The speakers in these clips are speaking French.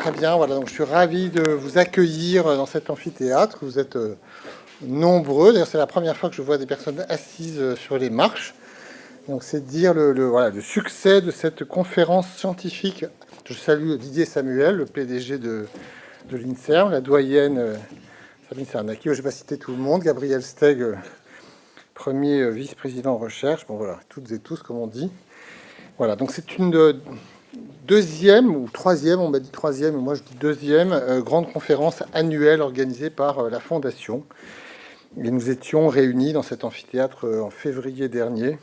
très bien. Voilà, donc je suis ravi de vous accueillir dans cet amphithéâtre. Vous êtes nombreux. D'ailleurs, c'est la première fois que je vois des personnes assises sur les marches. Donc, c'est dire voilà, le succès de cette conférence scientifique. Je salue Didier Samuel, le PDG de l'INSERM, la doyenne Sabine Sarnaki. Je ne vais pas citer tout le monde. Gabriel Steg, premier vice-président en recherche. Bon, voilà, toutes et tous, comme on dit. Voilà, donc c'est une deuxième ou troisième, on m'a dit troisième, moi je dis deuxième, grande conférence annuelle organisée par la Fondation. Et nous étions réunis dans cet amphithéâtre en février dernier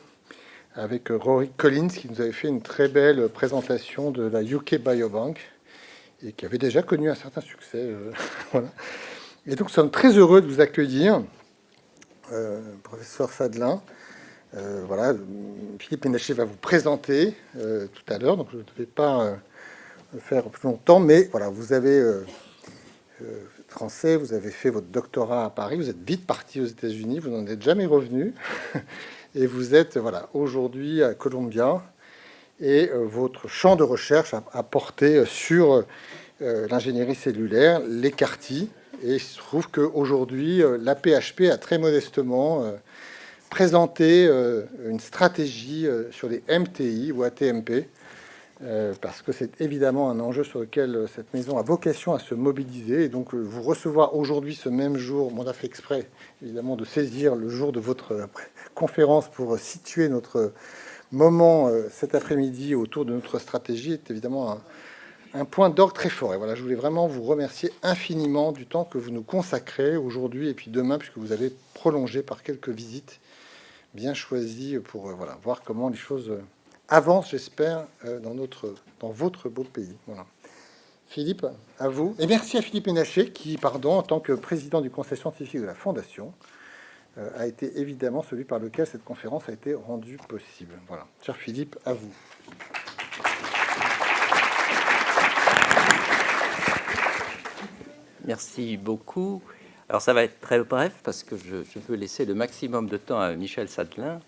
avec Rory Collins qui nous avait fait une très belle présentation de la UK Biobank et qui avait déjà connu un certain succès. Voilà. Et donc nous sommes très heureux de vous accueillir, professeur Sadelin. Voilà, Philippe Ménacher va vous présenter tout à l'heure, donc je ne vais pas faire plus longtemps, mais voilà, vous avez français, vous avez fait votre doctorat à Paris, vous êtes vite parti aux États-Unis, vous n'en êtes jamais revenu, et vous êtes voilà aujourd'hui à Columbia, et votre champ de recherche a porté sur l'ingénierie cellulaire, les CAR-T, et il se trouve qu'aujourd'hui, la PHP a très modestement présenter une stratégie sur les MTI ou ATMP, parce que c'est évidemment un enjeu sur lequel cette maison a vocation à se mobiliser. Et donc, vous recevoir aujourd'hui, ce même jour, on a fait exprès, évidemment, de saisir le jour de votre conférence pour situer notre moment cet après-midi autour de notre stratégie, est évidemment un point d'ordre très fort. Et voilà, je voulais vraiment vous remercier infiniment du temps que vous nous consacrez aujourd'hui et puis demain, puisque vous avez prolongé par quelques visites bien choisi pour voilà, voir comment les choses avancent, j'espère, dans votre beau pays. Voilà. Philippe, à vous. Et merci à Philippe Ménacher, qui, en tant que président du conseil scientifique de la Fondation, a été évidemment celui par lequel cette conférence a été rendue possible. Voilà. Cher Philippe, à vous. Merci beaucoup. Alors ça va être très bref parce que je veux laisser le maximum de temps à Michel Sadelin.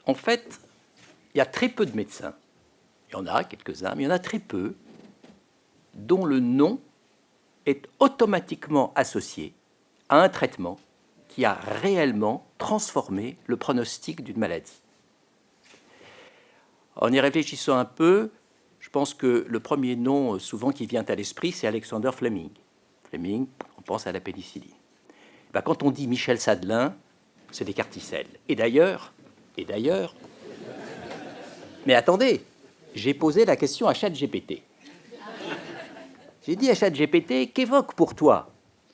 En fait, il y a très peu de médecins. Il y en a quelques-uns, mais il y en a très peu dont le nom est automatiquement associé à un traitement qui a réellement transformé le pronostic d'une maladie. En y réfléchissant un peu, je pense que le premier nom souvent qui vient à l'esprit, c'est Alexander Fleming. Fleming, on pense à la pénicilline. Ben, quand on dit Michel Sadelin, c'est des carticelles. Et d'ailleurs, mais attendez, j'ai posé la question à ChatGPT. J'ai dit à ChatGPT, qu'évoque pour toi,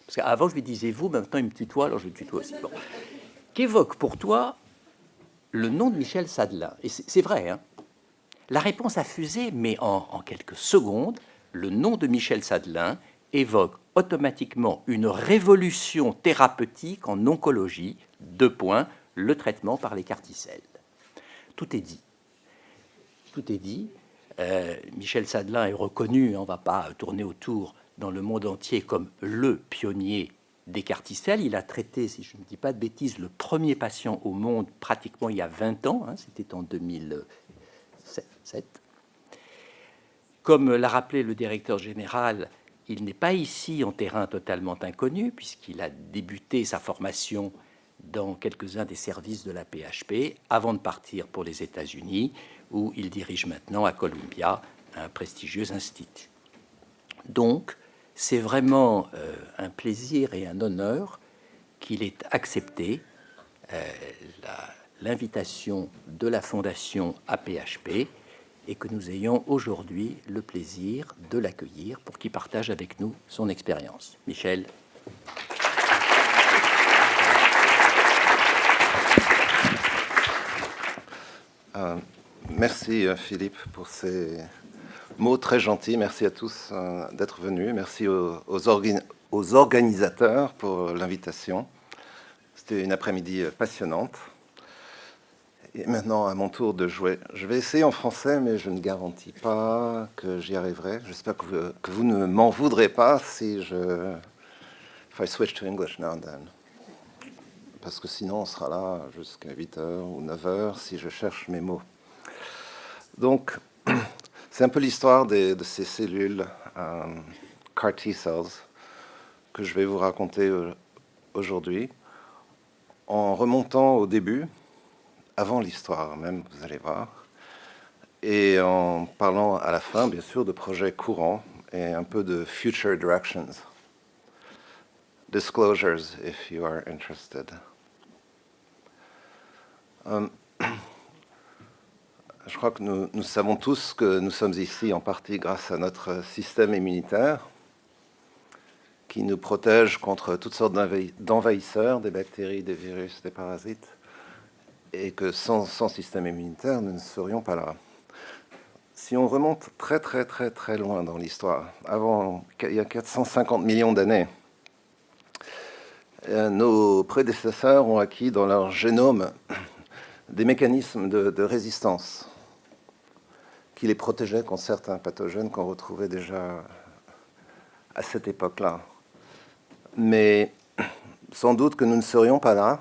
parce qu'avant je lui disais vous, maintenant il me tutoie, alors je le tutoie aussi. Bon. Qu'évoque pour toi le nom de Michel Sadelin? Et c'est vrai, hein. La réponse a fusé, mais en quelques secondes, le nom de Michel Sadelin évoque automatiquement une révolution thérapeutique en oncologie, le traitement par les carticelles. Tout est dit. Tout est dit. Michel Sadelin est reconnu, on ne va pas tourner autour dans le monde entier comme le pionnier des carticelles. Il a traité, si je ne dis pas de bêtises, le premier patient au monde pratiquement il y a 20 ans, hein, c'était en 2007. Comme l'a rappelé le directeur général, il n'est pas ici en terrain totalement inconnu, puisqu'il a débuté sa formation dans quelques-uns des services de la PHP avant de partir pour les États-Unis, où il dirige maintenant à Columbia un prestigieux institut. Donc, c'est vraiment un plaisir et un honneur qu'il ait accepté l'invitation de la Fondation APHP et que nous ayons aujourd'hui le plaisir de l'accueillir pour qu'il partage avec nous son expérience. Michel. Merci Philippe pour ces mots très gentils. Merci à tous d'être venus. Merci aux organisateurs pour l'invitation. C'était une après-midi passionnante. Et maintenant, à mon tour de jouer. Je vais essayer en français, mais je ne garantis pas que j'y arriverai. J'espère que vous ne m'en voudrez pas si je... If I switch to English now and then. Parce que sinon, on sera là jusqu'à 8h ou 9h si je cherche mes mots. Donc, C'est un peu l'histoire de ces cellules CAR T-cells que je vais vous raconter aujourd'hui, en remontant au début, avant l'histoire même, vous allez voir, et en parlant à la fin, bien sûr, de projets courants et un peu de future directions. Disclosures, if you are interested. Je crois que nous savons tous que nous sommes ici en partie grâce à notre système immunitaire qui nous protège contre toutes sortes d'envahisseurs, des bactéries, des virus, des parasites, et que sans système immunitaire, nous ne serions pas là. Si on remonte très très très très loin dans l'histoire, il y a 450 millions d'années, nos prédécesseurs ont acquis dans leur génome des mécanismes de résistance qui les protégeaient contre certains pathogènes qu'on retrouvait déjà à cette époque-là. Mais sans doute que nous ne serions pas là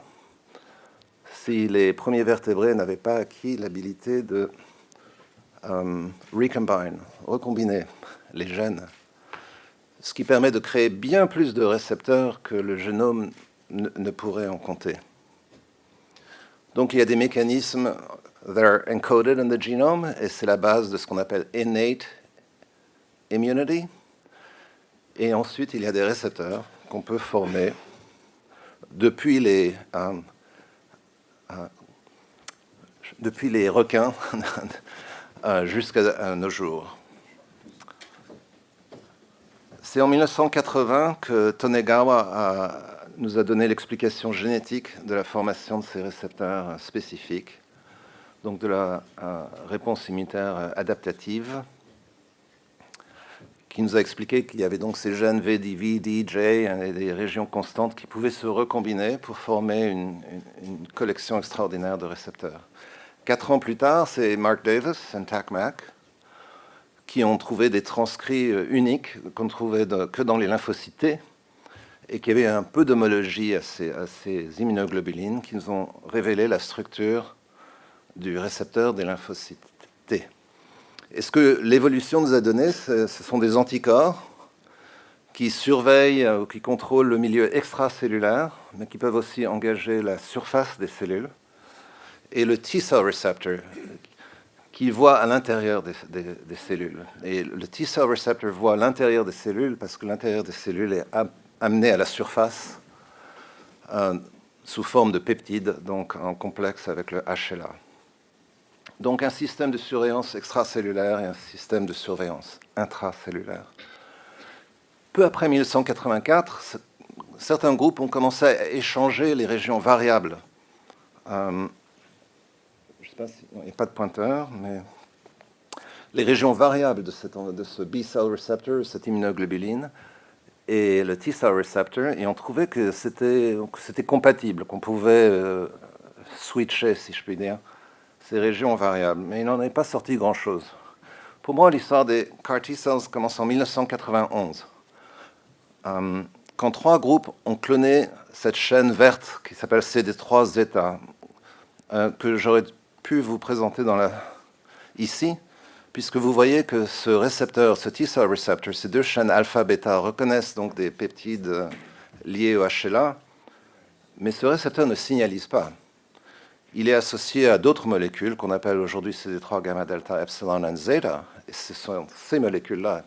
si les premiers vertébrés n'avaient pas acquis l'habilité de recombiner les gènes, ce qui permet de créer bien plus de récepteurs que le génome ne pourrait en compter. Donc il y a des mécanismes that are encoded in the genome, et c'est la base de ce qu'on appelle innate immunity. Et ensuite, il y a des récepteurs qu'on peut former depuis les requins jusqu'à nos jours. C'est en 1980 que Tonegawa nous a donné l'explication génétique de la formation de ces récepteurs spécifiques, donc de la réponse immunitaire adaptative, qui nous a expliqué qu'il y avait donc ces gènes VDV, DJ, et des régions constantes qui pouvaient se recombiner pour former une collection extraordinaire de récepteurs. 4 ans plus tard, c'est Mark Davis et Tak Mak qui ont trouvé des transcrits uniques qu'on ne trouvait que dans les lymphocytes T et qui avaient un peu d'homologie à ces immunoglobulines qui nous ont révélé la structure du récepteur des lymphocytes T. Et ce que l'évolution nous a donné, ce sont des anticorps qui surveillent ou qui contrôlent le milieu extracellulaire, mais qui peuvent aussi engager la surface des cellules, et le T-cell receptor, qui voit à l'intérieur des cellules. Et le T-cell receptor voit à l'intérieur des cellules parce que l'intérieur des cellules est amené à la surface sous forme de peptides, donc en complexe avec le HLA. Donc un système de surveillance extracellulaire et un système de surveillance intracellulaire. Peu après 1984, certains groupes ont commencé à échanger les régions variables. Je ne sais pas s'il n'y a pas de pointeur, mais les régions variables de ce B-cell receptor, cette immunoglobuline, et le T-cell receptor, et ont trouvé que c'était compatible, qu'on pouvait switcher, si je puis dire, ces régions variables, mais il n'en est pas sorti grand-chose. Pour moi, l'histoire des CAR T-cells commence en 1991, quand 3 groupes ont cloné cette chaîne verte qui s'appelle CD3-zeta, que j'aurais pu vous présenter ici, puisque vous voyez que ce récepteur, ce T-cell receptor, ces 2 chaînes alpha-bêta reconnaissent donc des peptides liés au HLA, mais ce récepteur ne signalise pas. Il est associé à d'autres molécules qu'on appelle aujourd'hui CD3 gamma delta epsilon et zeta, et ce sont ces molécules-là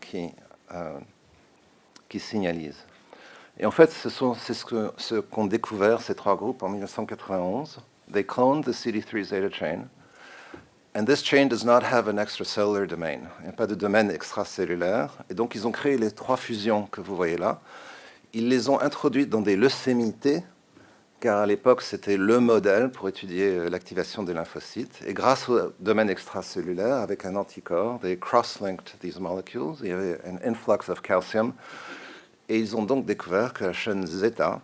qui signalisent. Et en fait, c'est ce qu'ont découvert ces 3 groupes en 1991. They cloned the CD3 zeta chain, and this chain does not have an extracellular domain. Il n'y a pas de domaine extracellulaire, et donc ils ont créé les 3 fusions que vous voyez là. Ils les ont introduites dans des leucémies T, car à l'époque, c'était le modèle pour étudier l'activation des lymphocytes. Et grâce au domaine extracellulaire, avec un anticorps, they cross-linked these molecules. Il y avait un influx of calcium. Et ils ont donc découvert que la chaîne zeta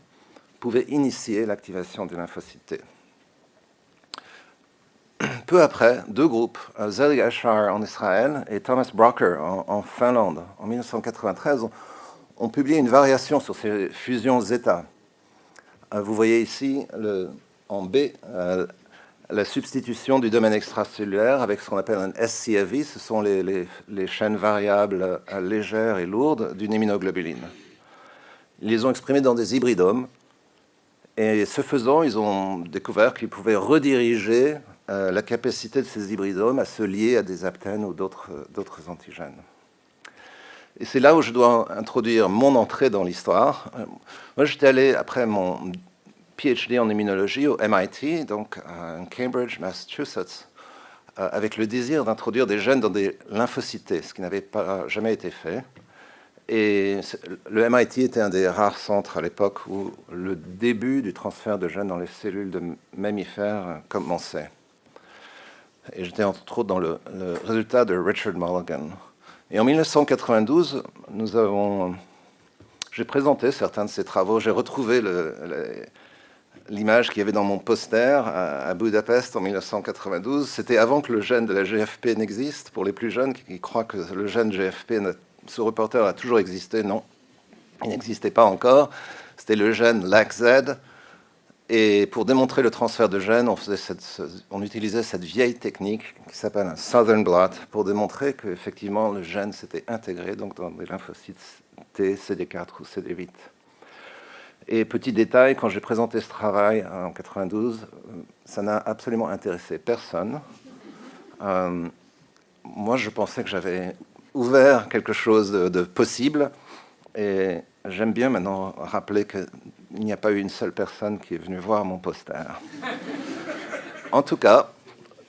pouvait initier l'activation des lymphocytes T. Peu après, 2 groupes, Zeli Ashar en Israël et Thomas Brocker en Finlande, en 1993, ont publié une variation sur ces fusions zeta. Vous voyez ici, en B, la substitution du domaine extracellulaire avec ce qu'on appelle un scFv, ce sont les chaînes variables légères et lourdes d'une immunoglobuline. Ils les ont exprimées dans des hybridomes, et ce faisant, ils ont découvert qu'ils pouvaient rediriger la capacité de ces hybridomes à se lier à des aptènes ou d'autres antigènes. Et c'est là où je dois introduire mon entrée dans l'histoire. Moi, j'étais allé, après mon PhD en immunologie au MIT, donc à Cambridge, Massachusetts, avec le désir d'introduire des gènes dans des lymphocytes, ce qui n'avait jamais été fait. Et le MIT était un des rares centres à l'époque où le début du transfert de gènes dans les cellules de mammifères commençait. Et j'étais entre autres dans le résultat de Richard Mulligan. Et en 1992, j'ai présenté certains de ces travaux. J'ai retrouvé l'image qu'il y avait dans mon poster à Budapest en 1992. C'était avant que le gène de la GFP n'existe. Pour les plus jeunes qui croient que le gène GFP, ce reporter a toujours existé, non, il n'existait pas encore. C'était le gène LAC-Z. Et pour démontrer le transfert de gènes, on utilisait cette vieille technique qui s'appelle un Southern blot pour démontrer qu'effectivement le gène s'était intégré donc dans des lymphocytes T, CD4 ou CD8. Et petit détail, quand j'ai présenté ce travail en 92, ça n'a absolument intéressé personne. Moi, je pensais que j'avais ouvert quelque chose de possible. Et j'aime bien maintenant rappeler qu'il n'y a pas eu une seule personne qui est venue voir mon poster. En tout cas,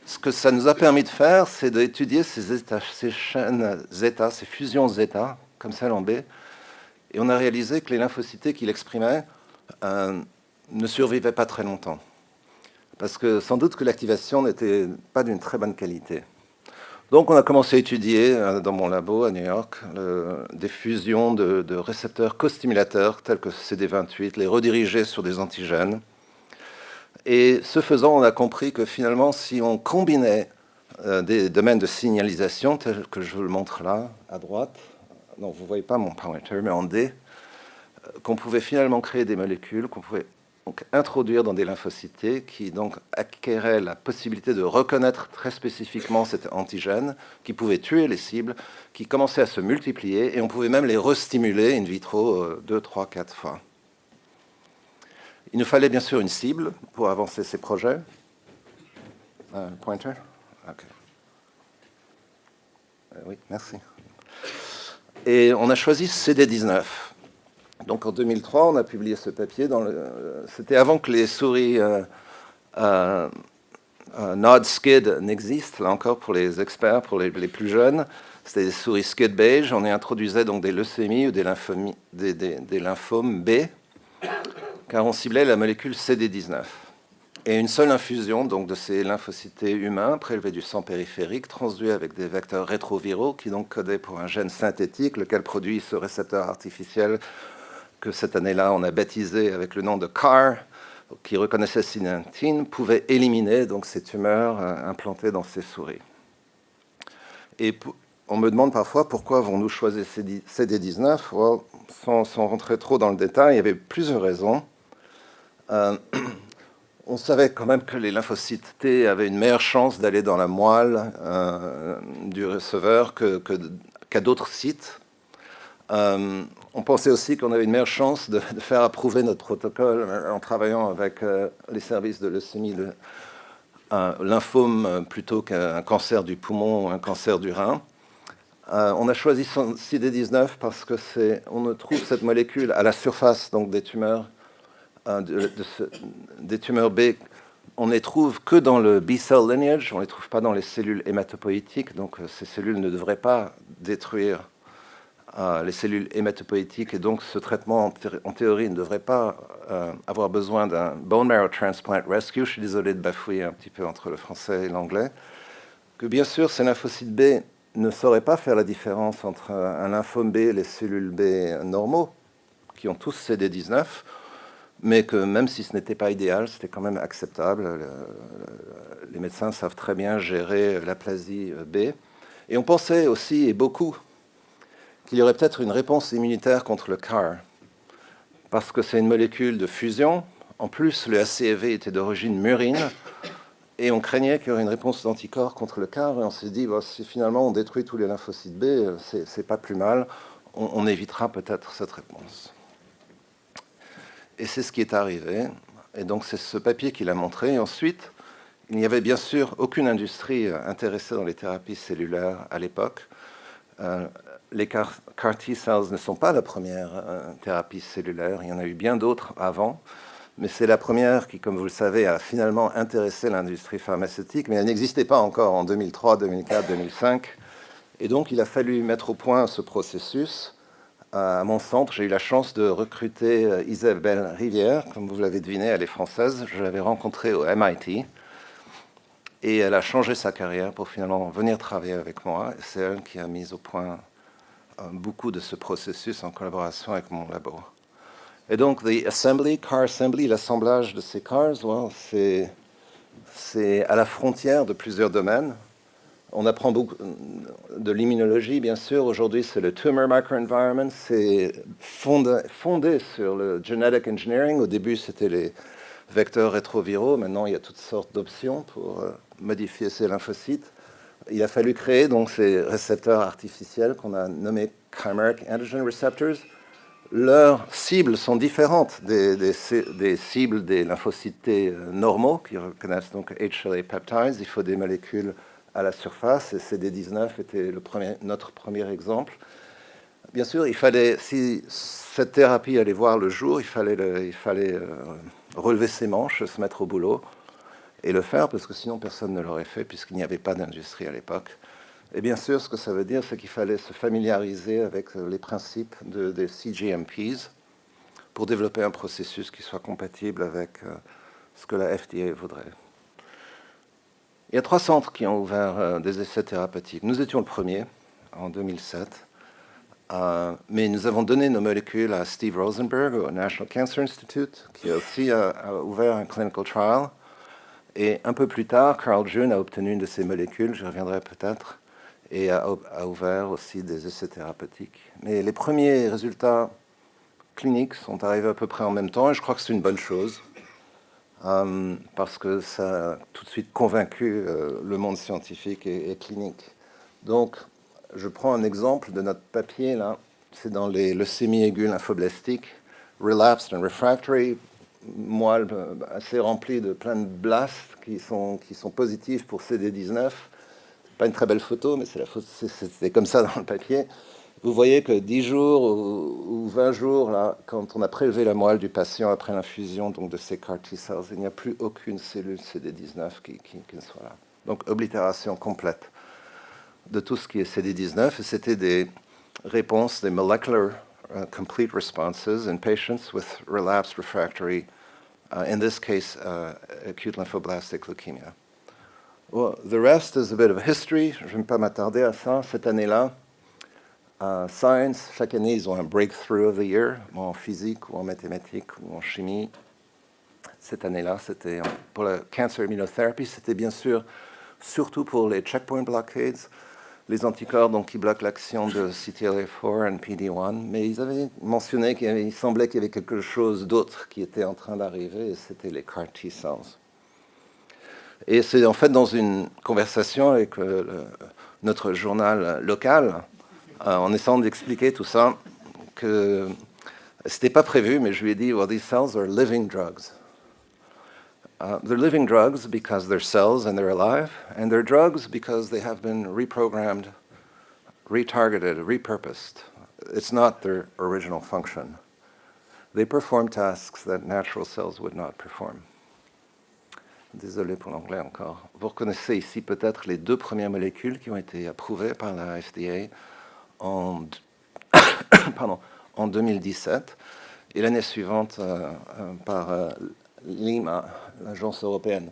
ce que ça nous a permis de faire, c'est d'étudier ces chaînes zeta, ces fusions zeta, comme celle en B. Et on a réalisé que les lymphocytes qu'il exprimait ne survivaient pas très longtemps. Parce que sans doute que l'activation n'était pas d'une très bonne qualité. Donc on a commencé à étudier dans mon labo à New York des fusions de récepteurs costimulateurs tels que CD28, les rediriger sur des antigènes. Et ce faisant, on a compris que finalement, si on combinait des domaines de signalisation, tels que je vous le montre là, à droite, non, vous ne voyez pas mon pointer, mais en D, qu'on pouvait finalement créer des molécules, qu'on pouvait donc introduire dans des lymphocytes qui donc acquéraient la possibilité de reconnaître très spécifiquement cet antigène, qui pouvait tuer les cibles, qui commençaient à se multiplier, et on pouvait même les restimuler in vitro 2, 3, 4 fois. Il nous fallait bien sûr une cible pour avancer ces projets. Pointer? Okay. Oui, merci. Et on a choisi CD19. Donc en 2003, on a publié ce papier. C'était avant que les souris Nod-SCID n'existent, là encore pour les experts, pour les plus jeunes. C'était des souris SCID beige. On y introduisait donc des leucémies ou des lymphomes B, car on ciblait la molécule CD19. Et une seule infusion donc, de ces lymphocytes humains prélevés du sang périphérique, transduits avec des vecteurs rétroviraux, qui donc codaient pour un gène synthétique, lequel produit ce récepteur artificiel que cette année-là, on a baptisé avec le nom de CAR, qui reconnaissait synantine, pouvait éliminer donc, ces tumeurs implantées dans ces souris. Et on me demande parfois pourquoi avons-nous choisi CD19. Well, sans rentrer trop dans le détail, il y avait plusieurs raisons. On savait quand même que les lymphocytes T avaient une meilleure chance d'aller dans la moelle du receveur qu'à d'autres sites. On pensait aussi qu'on avait une meilleure chance de faire approuver notre protocole en travaillant avec les services de leucémie, un lymphome plutôt qu'un cancer du poumon ou un cancer du rein. On a choisi CD19 parce que on trouve cette molécule à la surface donc, des tumeurs, des tumeurs B. On ne les trouve que dans le B-cell lineage, on ne les trouve pas dans les cellules hématopoïétiques, donc ces cellules ne devraient pas détruire les cellules hématopoïétiques, et donc ce traitement en théorie ne devrait pas avoir besoin d'un bone marrow transplant rescue. Je suis désolé de bafouiller un petit peu entre le français et l'anglais. Que bien sûr, ces lymphocytes B ne sauraient pas faire la différence entre un lymphome B et les cellules B normaux, qui ont tous CD19, mais que même si ce n'était pas idéal, c'était quand même acceptable. Les médecins savent très bien gérer l'aplasie B. Et on pensait aussi, et beaucoup, qu'il y aurait peut-être une réponse immunitaire contre le CAR, parce que c'est une molécule de fusion. En plus, le scFv était d'origine murine, Et on craignait qu'il y aurait une réponse d'anticorps contre le CAR. Et on s'est dit, bah, si finalement on détruit tous les lymphocytes B, c'est pas plus mal. On évitera peut-être cette réponse. Et c'est ce qui est arrivé. Et donc c'est ce papier qu'il a montré. Et ensuite, il n'y avait bien sûr aucune industrie intéressée dans les thérapies cellulaires à l'époque. Les CAR T-cells ne sont pas la première thérapie cellulaire. Il y en a eu bien d'autres avant. Mais c'est la première qui, comme vous le savez, a finalement intéressé l'industrie pharmaceutique. Mais elle n'existait pas encore en 2003, 2004, 2005. Et donc il a fallu mettre au point ce processus. À mon centre, j'ai eu la chance de recruter Isabelle Rivière. Comme vous l'avez deviné, elle est française. Je l'avais rencontrée au MIT. Et elle a changé sa carrière pour finalement venir travailler avec moi. C'est elle qui a mis au point beaucoup de ce processus en collaboration avec mon labo. Et donc, car assembly, l'assemblage de ces cars, well, c'est à la frontière de plusieurs domaines. On apprend beaucoup de l'immunologie, bien sûr. Aujourd'hui, c'est le tumor microenvironment. C'est fondé sur le genetic engineering. Au début, c'était les vecteurs rétroviraux. Maintenant, il y a toutes sortes d'options pour modifier ces lymphocytes. Il a fallu créer donc ces récepteurs artificiels qu'on a nommés chimeric antigen receptors. Leurs cibles sont différentes des cibles des lymphocytes T normaux qui reconnaissent donc HLA peptides. Il faut des molécules à la surface et CD19 était notre premier exemple. Bien sûr, il fallait, si cette thérapie allait voir le jour, il fallait relever ses manches, se mettre au boulot et le faire parce que sinon personne ne l'aurait fait puisqu'il n'y avait pas d'industrie à l'époque. Et bien sûr, ce que ça veut dire, c'est qu'il fallait se familiariser avec les principes des CGMPs pour développer un processus qui soit compatible avec ce que la FDA voudrait. Il y a 3 centres qui ont ouvert des essais thérapeutiques. Nous étions le premier en 2007, mais nous avons donné nos molécules à Steve Rosenberg au National Cancer Institute, qui a aussi ouvert un clinical trial. Et un peu plus tard, Carl June a obtenu une de ces molécules, j'y reviendrai peut-être, et a ouvert aussi des essais thérapeutiques. Mais les premiers résultats cliniques sont arrivés à peu près en même temps, et je crois que c'est une bonne chose, parce que ça a tout de suite convaincu le monde scientifique et clinique. Donc, je prends un exemple de notre papier, là, c'est dans les leucémies aiguës lymphoblastiques, relapsed and refractory, moelle assez remplie de plein de blasts qui sont positifs pour CD19. Pas une très belle photo, mais c'est comme ça dans le papier. Vous voyez que 10 jours ou 20 jours, là, quand on a prélevé la moelle du patient après l'infusion donc de ces CAR T-cells, il n'y a plus aucune cellule CD19 qui soit là. Donc, oblitération complète de tout ce qui est CD19. Et c'était des réponses, des molecular complete responses in patients with relapsed refractory, in this case, acute lymphoblastic leukemia. Well, the rest is a bit of history. Je ne vais pas m'attarder à ça. Cette année-là, Science, chaque année, ils ont un Breakthrough of the Year, en physique ou en mathématiques ou en chimie. Cette année-là, c'était pour la cancer immunotherapy, c'était bien sûr surtout pour les checkpoint blockades, les anticorps donc, qui bloquent l'action de CTLA-4 et PD-1, mais ils avaient mentionné qu'il semblait qu'il y avait quelque chose d'autre qui était en train d'arriver, et c'était les CAR T-cells. Et c'est en fait dans une conversation avec notre journal local, en essayant d'expliquer tout ça, que c'était pas prévu, mais je lui ai dit, well, these cells are living drugs. They're living drugs because they're cells and they're alive, and they're drugs because they have been reprogrammed, retargeted, repurposed. It's not their original function. They perform tasks that natural cells would not perform. Désolé pour l'anglais encore. Vous reconnaissez ici peut-être les 2 premières molécules qui ont été approuvées par la FDA en 2017 et l'année suivante par l'IMA, l'agence européenne.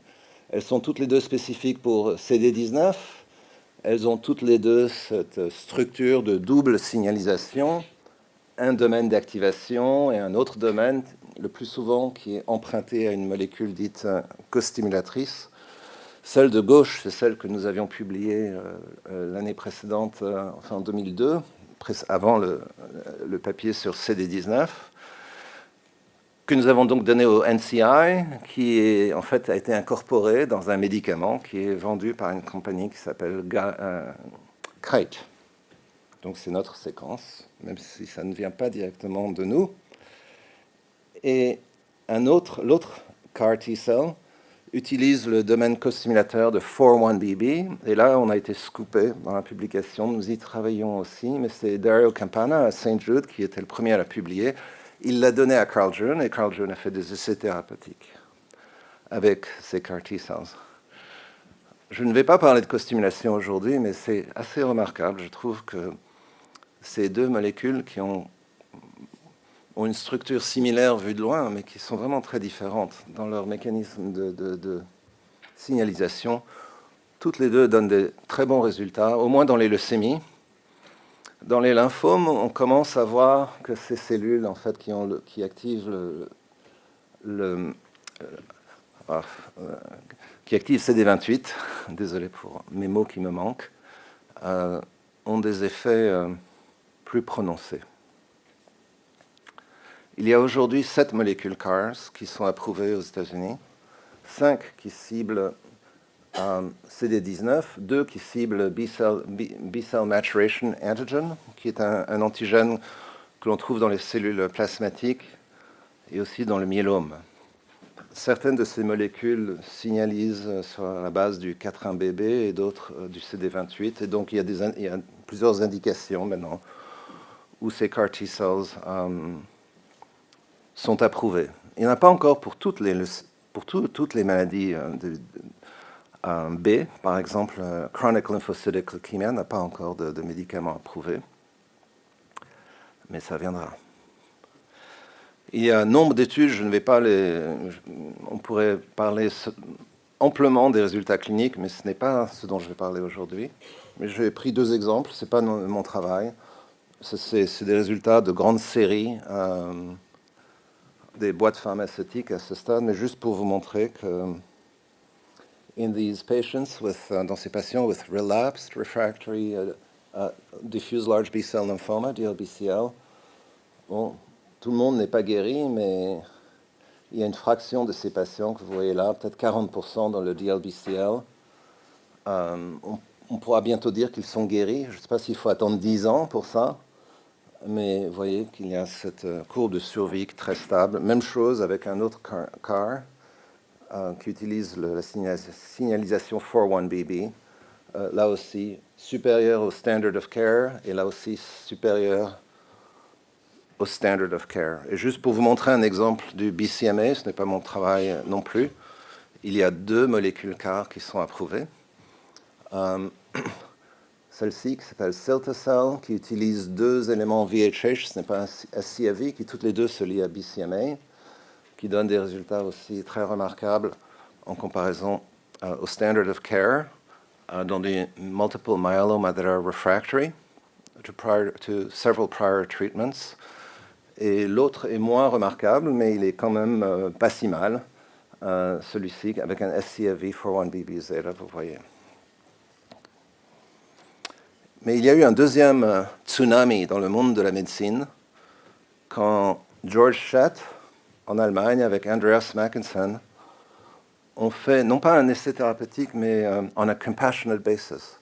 Elles sont toutes les 2 spécifiques pour CD19. Elles ont toutes les 2 cette structure de double signalisation, un domaine d'activation et un autre domaine, le plus souvent qui est emprunté à une molécule dite costimulatrice. Celle de gauche, c'est celle que nous avions publiée l'année précédente, enfin en 2002, avant le papier sur CD19. que nous avons donc donné au NCI, qui est, en fait, a été incorporé dans un médicament qui est vendu par une compagnie qui s'appelle Kite. Donc c'est notre séquence, même si ça ne vient pas directement de nous. Et l'autre CAR T-cell utilise le domaine costimulateur de 4-1BB. Et là, on a été scoopé dans la publication. Nous y travaillons aussi, mais c'est Dario Campana à St. Jude qui était le premier à la publier. Il l'a donné à Carl June, et Carl June a fait des essais thérapeutiques avec ces CAR T-cells. Je ne vais pas parler de costimulation aujourd'hui, mais c'est assez remarquable. Je trouve que ces deux molécules qui ont une structure similaire vue de loin, mais qui sont vraiment très différentes dans leur mécanisme de signalisation, toutes les deux donnent des très bons résultats, au moins dans les leucémies. Dans les lymphomes, on commence à voir que ces cellules, en fait, qui activent qui activent CD28, désolé pour mes mots qui me manquent, ont des effets plus prononcés. Il y a aujourd'hui 7 molécules CARs qui sont approuvées aux États-Unis, 5 qui ciblent CD19, 2 qui ciblent B-cell maturation antigen, qui est un antigène que l'on trouve dans les cellules plasmatiques et aussi dans le myélome. Certaines de ces molécules signalisent sur la base du 4,1-BB et d'autres du CD28. Et donc, il y a plusieurs indications maintenant où ces CAR T-cells sont approuvés. Il n'y en a pas encore pour toutes les maladies B. Par exemple, chronic lymphocytic leukemia n'a pas encore de médicaments approuvés. Mais ça viendra. Il y a un nombre d'études, je ne vais pas on pourrait parler amplement des résultats cliniques, mais ce n'est pas ce dont je vais parler aujourd'hui. Mais j'ai pris 2 exemples, ce n'est pas mon travail. C'est des résultats de grandes séries, des boîtes pharmaceutiques à ce stade, mais juste pour vous montrer que dans ces patients with relapsed refractory diffuse large B-cell lymphoma, DLBCL, bon, tout le monde n'est pas guéri, mais il y a une fraction de ces patients que vous voyez là, peut-être 40% dans le DLBCL. On pourra bientôt dire qu'ils sont guéris. Je ne sais pas s'il faut attendre 10 ans pour ça, mais vous voyez qu'il y a cette courbe de survie très stable. Même chose avec un autre CAR qui utilise la signalisation 4-1BB. Là aussi, supérieur au standard of care, et là aussi supérieur au standard of care. Et juste pour vous montrer un exemple du BCMA, ce n'est pas mon travail non plus, il y a 2 molécules CAR qui sont approuvées. Celle-ci qui s'appelle Cilta-cel, qui utilise 2 éléments VHH, ce n'est pas un SCAV, qui toutes les 2 se lient à BCMA, qui donne des résultats aussi très remarquables en comparaison au standard of care dans des multiple myeloma that are refractory to several prior treatments. Et l'autre est moins remarquable, mais il est quand même pas si mal, celui-ci avec un SCAV 4-1BB zeta, vous voyez. Mais il y a eu un deuxième tsunami dans le monde de la médecine quand Georg Schett, en Allemagne, avec Andreas Mackensen, ont fait, non pas un essai thérapeutique, mais on a compassionate basis.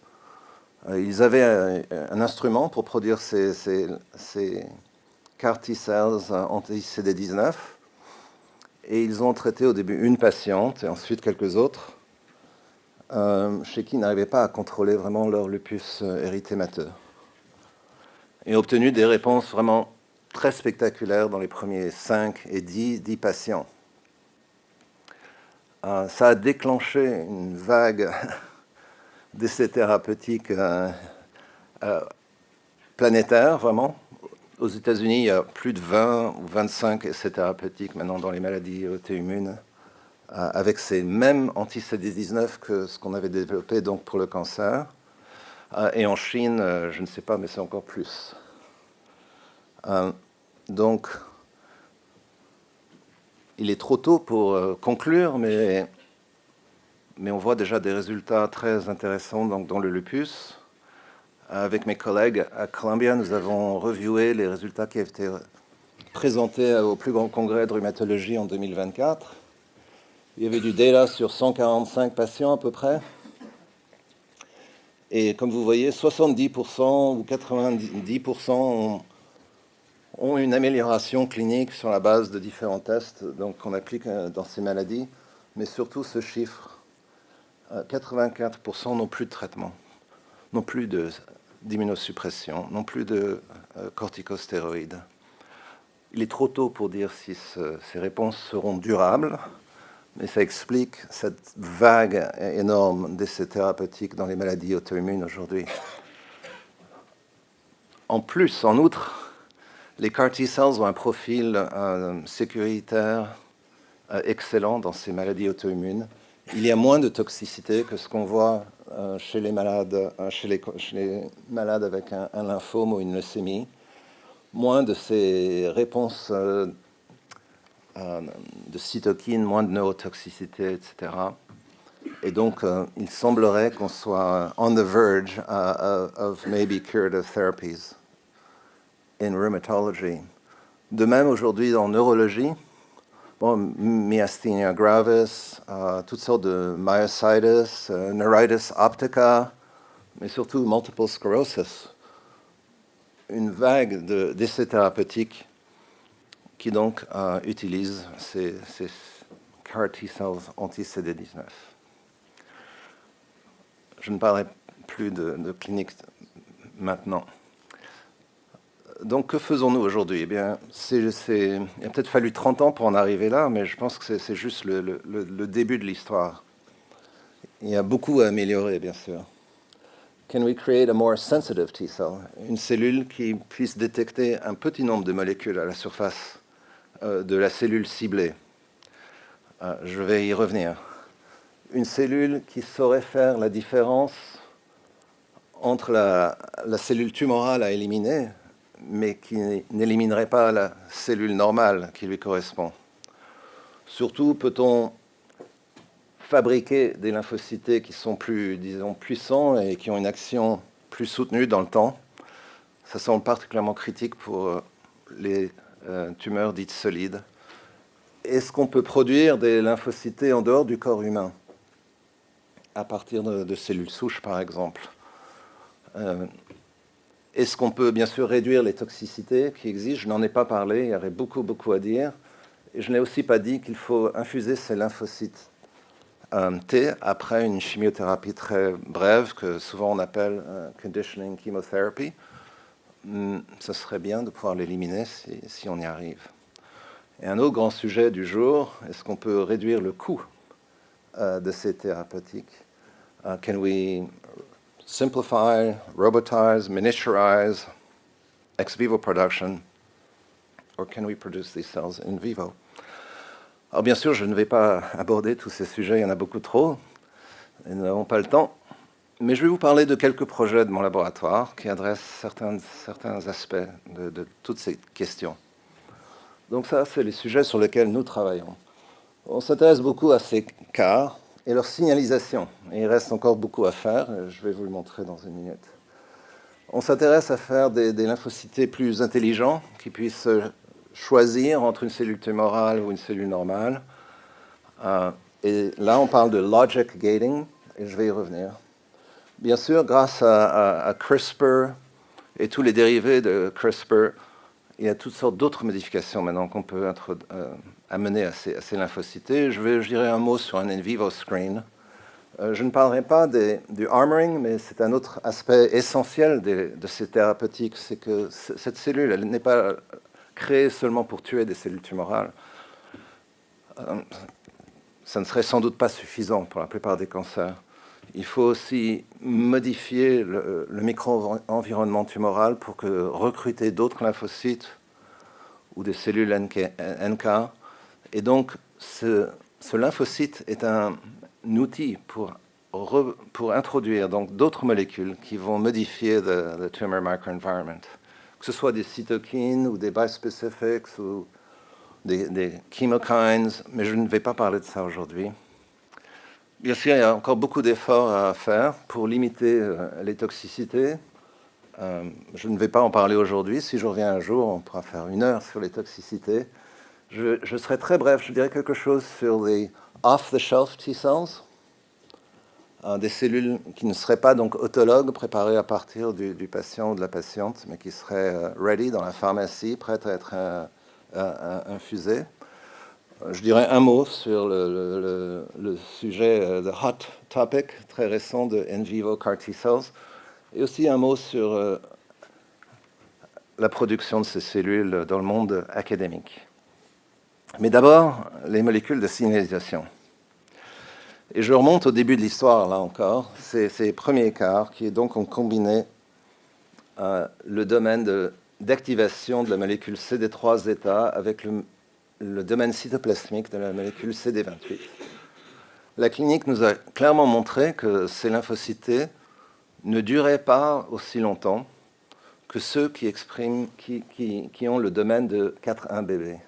Ils avaient un instrument pour produire ces CAR T-cells anti-CD19, et ils ont traité au début une patiente, et ensuite quelques autres, chez qui ils n'arrivaient pas à contrôler vraiment leur lupus érythémateux. Et ont obtenu des réponses vraiment très spectaculaires dans les premiers 5 et 10 patients. Ça a déclenché une vague d'essais thérapeutiques planétaires, vraiment. Aux États-Unis, il y a plus de 20 ou 25 essais thérapeutiques maintenant dans les maladies auto-immunes, avec ces mêmes anti-CD19 que ce qu'on avait développé donc pour le cancer. Et en Chine, je ne sais pas, mais c'est encore plus. Donc, il est trop tôt pour conclure, mais on voit déjà des résultats très intéressants donc, dans le lupus. Avec mes collègues à Columbia, nous avons reviewé les résultats qui avaient été présenté au plus grand congrès de rhumatologie en 2024. Il y avait du data sur 145 patients à peu près. Et comme vous voyez, 70% ou 90% ont une amélioration clinique sur la base de différents tests qu'on applique dans ces maladies. Mais surtout ce chiffre, 84% n'ont plus de traitement, n'ont plus d'immunosuppression, n'ont plus de corticostéroïdes. Il est trop tôt pour dire si ces réponses seront durables, mais ça explique cette vague énorme d'essais thérapeutiques dans les maladies auto-immunes aujourd'hui. En plus, en outre, les CAR T-cells ont un profil sécuritaire excellent dans ces maladies auto-immunes. Il y a moins de toxicité que ce qu'on voit chez les malades, chez les malades avec un lymphome ou une leucémie, moins de ces réponses de cytokines, moins de neurotoxicité, etc. Et donc, il semblerait qu'on soit on the verge of maybe curative therapies in rheumatology. De même, aujourd'hui, en neurologie, myasthenia gravis, toutes sortes de myositis, neuritis optica, mais surtout multiple sclerosis. Une vague d'essais thérapeutiques qui donc utilisent ces CAR T-cells anti-CD19. Je ne parlerai plus de clinique maintenant. Donc, que faisons-nous aujourd'hui? Eh bien, il a peut-être fallu 30 ans pour en arriver là, mais je pense que c'est juste le début de l'histoire. Il y a beaucoup à améliorer, bien sûr. Can we create a more sensitive T-cell? Une cellule qui puisse détecter un petit nombre de molécules à la surface de la cellule ciblée. Je vais y revenir. Une cellule qui saurait faire la différence entre la cellule tumorale à éliminer, mais qui n'éliminerait pas la cellule normale qui lui correspond. Surtout, peut-on fabriquer des lymphocytes qui sont plus, disons, puissants et qui ont une action plus soutenue dans le temps. Ça semble particulièrement critique pour les tumeurs dites solides. Est-ce qu'on peut produire des lymphocytes en dehors du corps humain, à partir de cellules souches, par exemple? Est-ce qu'on peut, bien sûr, réduire les toxicités qui existent? Je n'en ai pas parlé, il y aurait beaucoup à dire. Et je n'ai aussi pas dit qu'il faut infuser ces lymphocytes T après une chimiothérapie très brève, que souvent on appelle conditioning chemotherapy. Ce serait bien de pouvoir l'éliminer si on y arrive. Et un autre grand sujet du jour, est-ce qu'on peut réduire le coût de ces thérapeutiques? Can we simplify, robotize, miniaturize ex vivo production, or can we produce these cells in vivo? Alors bien sûr, je ne vais pas aborder tous ces sujets, il y en a beaucoup trop, et nous n'avons pas le temps, mais je vais vous parler de quelques projets de mon laboratoire qui adressent certains aspects de toutes ces questions. Donc ça, c'est les sujets sur lesquels nous travaillons. On s'intéresse beaucoup à ces CAR et leur signalisation, et il reste encore beaucoup à faire, je vais vous le montrer dans une minute. On s'intéresse à faire des lymphocytes plus intelligents qui puissent choisir entre une cellule tumorale ou une cellule normale. Et là, on parle de logic gating, et je vais y revenir. Bien sûr, grâce à CRISPR et tous les dérivés de CRISPR, il y a toutes sortes d'autres modifications maintenant qu'on peut amener à ces lymphocytes. Je dirai un mot sur un in vivo screen. Je ne parlerai pas du armoring, mais c'est un autre aspect essentiel de ces thérapeutiques, c'est que cette cellule, elle n'est pas créée seulement pour tuer des cellules tumorales. Ça ne serait sans doute pas suffisant pour la plupart des cancers. Il faut aussi modifier le micro-environnement tumoral pour recruter d'autres lymphocytes ou des cellules NK. Et donc, ce lymphocyte est un outil pour introduire d'autres molécules qui vont modifier le tumor microenvironment, que ce soit des cytokines ou des bispecifics ou des chemokines, mais je ne vais pas parler de ça aujourd'hui. Bien sûr, il y a encore beaucoup d'efforts à faire pour limiter les toxicités. Je ne vais pas en parler aujourd'hui. Si je reviens un jour, on pourra faire 1 heure sur les toxicités. Je serai très bref. Je dirais quelque chose sur les off-the-shelf T-cells, des cellules qui ne seraient pas donc autologues, préparées à partir du patient ou de la patiente, mais qui seraient ready dans la pharmacie, prêtes à être infusées. Je dirais un mot sur le sujet, the hot topic, très récent de in vivo CAR T-cells, et aussi un mot sur la production de ces cellules dans le monde académique. Mais d'abord, les molécules de signalisation. Et je remonte au début de l'histoire, là encore, ces premiers CAR qui donc ont combiné le domaine d'activation de la molécule CD3-zeta avec le domaine cytoplasmique de la molécule CD28. La clinique nous a clairement montré que ces lymphocytes ne duraient pas aussi longtemps que ceux qui ont le domaine de 4,1-BB.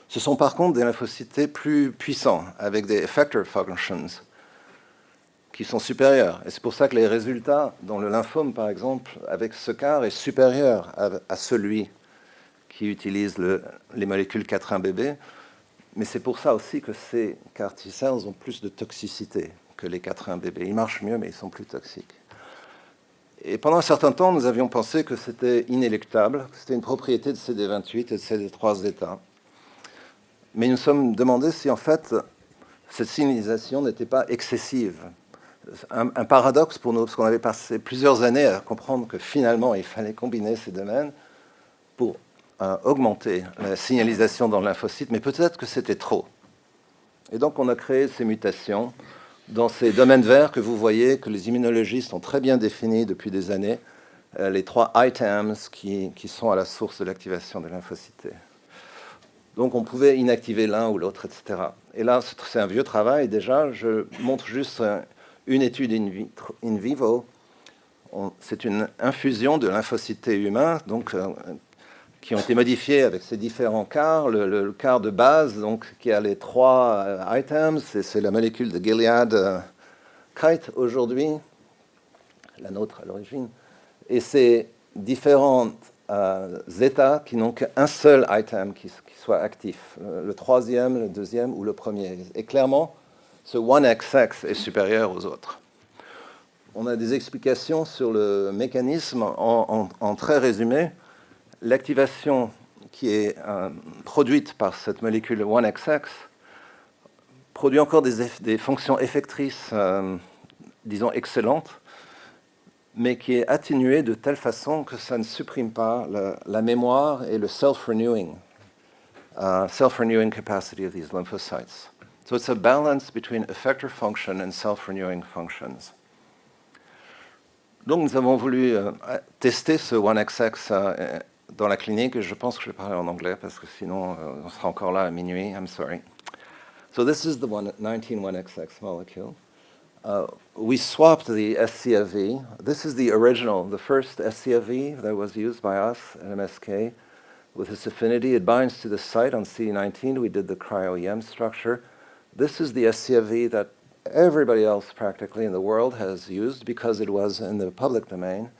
Ce sont par contre des lymphocytes plus puissants, avec des effector functions qui sont supérieurs. Et c'est pour ça que les résultats dans le lymphome, par exemple, avec ce CAR, est supérieur à celui qui utilise les molécules 4,1-BB. Mais c'est pour ça aussi que ces CAR T-cells ont plus de toxicité que les 4,1-BB. Ils marchent mieux, mais ils sont plus toxiques. Et pendant un certain temps, nous avions pensé que c'était inéluctable, que c'était une propriété de CD28 et de CD3-zeta. Mais nous nous sommes demandé si, en fait, cette signalisation n'était pas excessive. Un paradoxe pour nous, parce qu'on avait passé plusieurs années à comprendre que finalement, il fallait combiner ces domaines pour augmenter la signalisation dans le lymphocyte, mais peut-être que c'était trop. Et donc, on a créé ces mutations dans ces domaines verts que vous voyez, que les immunologistes ont très bien définis depuis des années, les 3 items qui sont à la source de l'activation des lymphocytes. Donc, on pouvait inactiver l'un ou l'autre, etc. Et là, c'est un vieux travail déjà. Je montre juste une étude in vivo. C'est une infusion de lymphocytes humains, donc, qui ont été modifiés avec ces différents CAR. Le CAR de base, donc, qui a les 3 items, c'est la molécule de Gilead Kite aujourd'hui, la nôtre à l'origine. Et ces différentes zeta qui n'ont qu'un seul item qui soit actif, le troisième, le deuxième ou le premier. Et clairement, ce 1XX est supérieur aux autres. On a des explications sur le mécanisme en très résumé. L'activation qui est produite par cette molécule 1XX produit encore des fonctions effectrices, disons, excellentes, mais qui est atténuée de telle façon que ça ne supprime pas la mémoire et le self-renewing capacity of these lymphocytes. So it's a balance between effector function and self-renewing functions. Donc nous avons voulu tester ce 1XX dans la clinique, et je pense que je vais parler en anglais parce que sinon on sera encore là à minuit. I'm sorry. So this is the 191XX molecule. We swapped the scFv. This is the original, the first scFv that was used by us at MSK. With this affinity, it binds to the site on CD19. We did the cryo-EM structure. This is the scFv that everybody else practically in the world has used because it was in the public domain.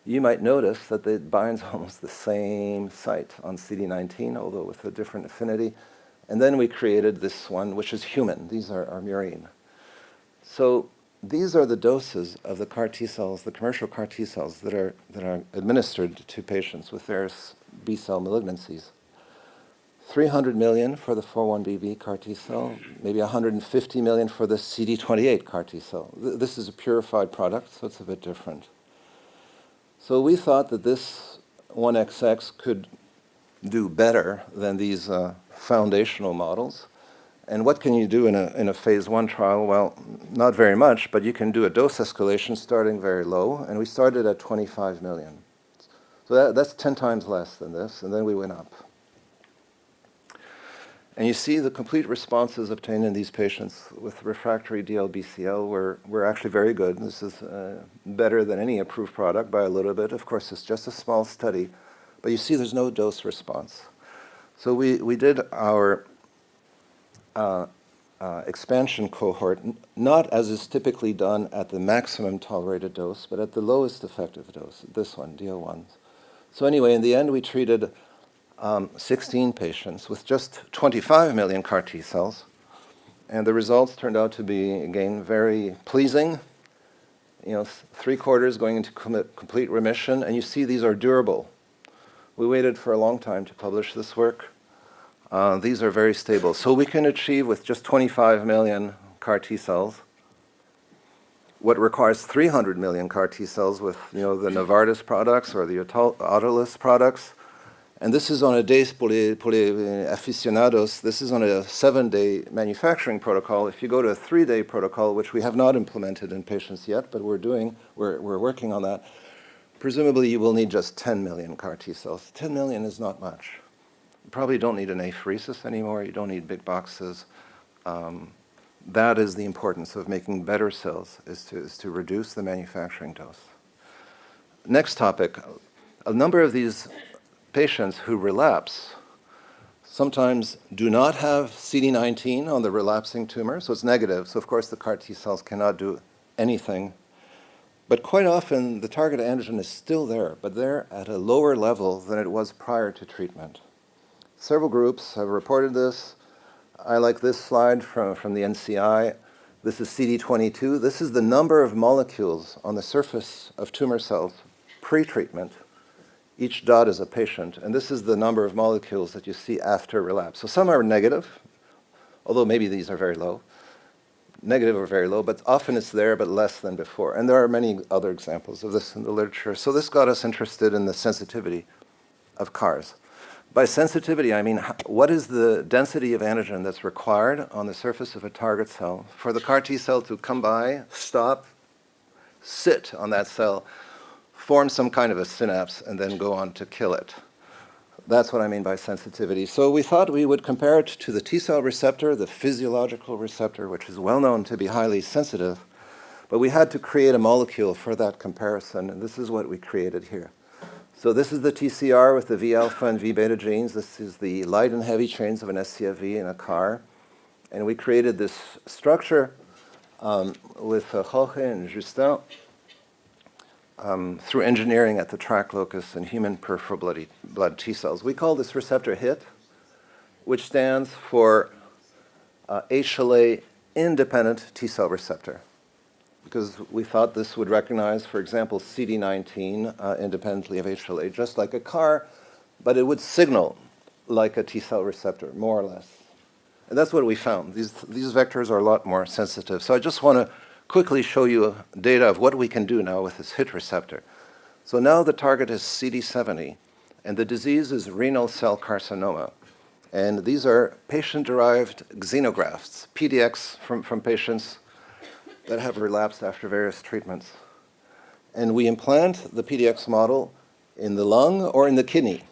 You might notice that it binds almost the same site on CD19, although with a different affinity. And then we created this one, which is human. These are murine. So these are the doses of the CAR T cells, the commercial CAR T cells that are administered to patients with various B-cell malignancies. 300 million for the 4-1BB CAR T cell, maybe 150 million for the CD28 CAR T cell. This is a purified product, so it's a bit different. So we thought that this 1XX could do better than these foundational models. And what can you do in a phase 1 trial? Well, not very much, but you can do a dose escalation starting very low, and we started at 25 million. So that's 10 times less than this, and then we went up. And you see the complete responses obtained in these patients with refractory DLBCL were actually very good. This is better than any approved product by a little bit. Of course, it's just a small study, but you see there's no dose response. So we did our expansion cohort, not as is typically done at the maximum tolerated dose, but at the lowest effective dose, this one, DO1. So anyway, in the end, we treated 16 patients with just 25 million CAR T cells, and the results turned out to be, again, very pleasing. 3/4 going into complete remission, and you see these are durable. We waited for a long time to publish this work. These are very stable. So we can achieve with just 25 million CAR T cells what requires 300 million CAR T cells with the Novartis products or the Autolus products. And this is on a days pour les aficionados. This is on a 7-day manufacturing protocol. If you go to a 3-day protocol, which we have not implemented in patients yet, but we're working on that, presumably you will need just 10 million CAR T cells. 10 million is not much. You probably don't need an apheresis anymore. You don't need big boxes. That is the importance of making better cells, is to reduce the manufacturing dose. Next topic, a number of these patients who relapse sometimes do not have CD19 on the relapsing tumor, so it's negative. So of course the CAR T cells cannot do anything. But quite often the target antigen is still there, but they're at a lower level than it was prior to treatment. Several groups have reported this. I like this slide from the NCI. This is CD22. This is the number of molecules on the surface of tumor cells pre-treatment. Each dot is a patient, and this is the number of molecules that you see after relapse. So some are negative, although maybe these are very low. Negative or very low, but often it's there, but less than before. And there are many other examples of this in the literature. So this got us interested in the sensitivity of CARs. By sensitivity, I mean, what is the density of antigen that's required on the surface of a target cell for the CAR T cell to come by, stop, sit on that cell, form some kind of a synapse, and then go on to kill it? That's what I mean by sensitivity. So we thought we would compare it to the T cell receptor, the physiological receptor, which is well known to be highly sensitive, but we had to create a molecule for that comparison, and this is what we created here. So this is the TCR with the V alpha and V beta genes. This is the light and heavy chains of an scFv in a CAR. And we created this structure with Jorge and Justin through engineering at the TRAC locus in human peripheral blood T cells. We call this receptor HIT, which stands for HLA independent T cell receptor, because we thought this would recognize, for example, CD19 independently of HLA, just like a CAR, but it would signal like a T cell receptor, more or less. And that's what we found. These vectors are a lot more sensitive. So I just want to quickly show you data of what we can do now with this HIT receptor. So now the target is CD70, and the disease is renal cell carcinoma. And these are patient-derived xenografts, PDX from patients that have relapsed after various treatments. And we implant the PDX model in the lung or in the kidney.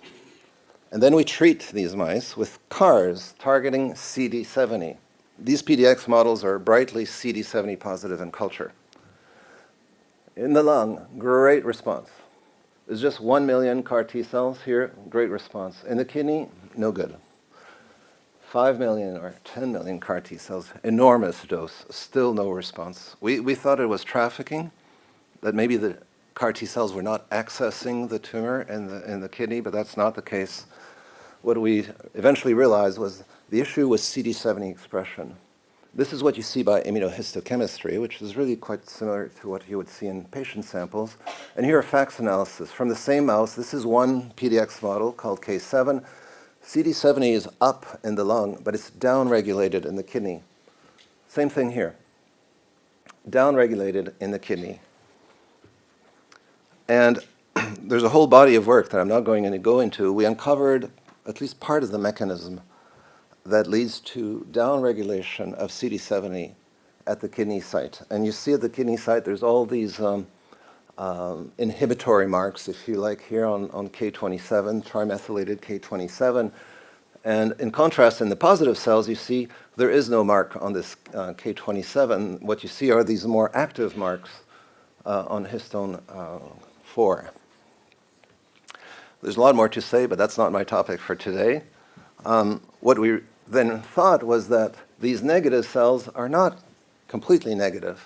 And then we treat these mice with CARs targeting CD70. These PDX models are brightly CD70 positive in culture. In the lung, great response. There's just 1 million CAR T cells here, great response. In the kidney, no good. 5 million or 10 million CAR T cells, enormous dose, still no response. We thought it was trafficking, that maybe the CAR T cells were not accessing the tumor in the kidney, but that's not the case. What we eventually realized was the issue was CD70 expression. This is what you see by immunohistochemistry, which is really quite similar to what you would see in patient samples. And here are FACS analysis from the same mouse. This is one PDX model called K7. CD70 is up in the lung, but it's downregulated in the kidney. Same thing here, downregulated in the kidney. And there's a whole body of work that I'm not going to go into. We uncovered at least part of the mechanism that leads to downregulation of CD70 at the kidney site. And you see at the kidney site, there's all these inhibitory marks, if you like, here on K27, trimethylated K27. And in contrast, in the positive cells, you see there is no mark on this K27. What you see are these more active marks on histone 4. There's a lot more to say, but that's not my topic for today. What we then thought was that these negative cells are not completely negative.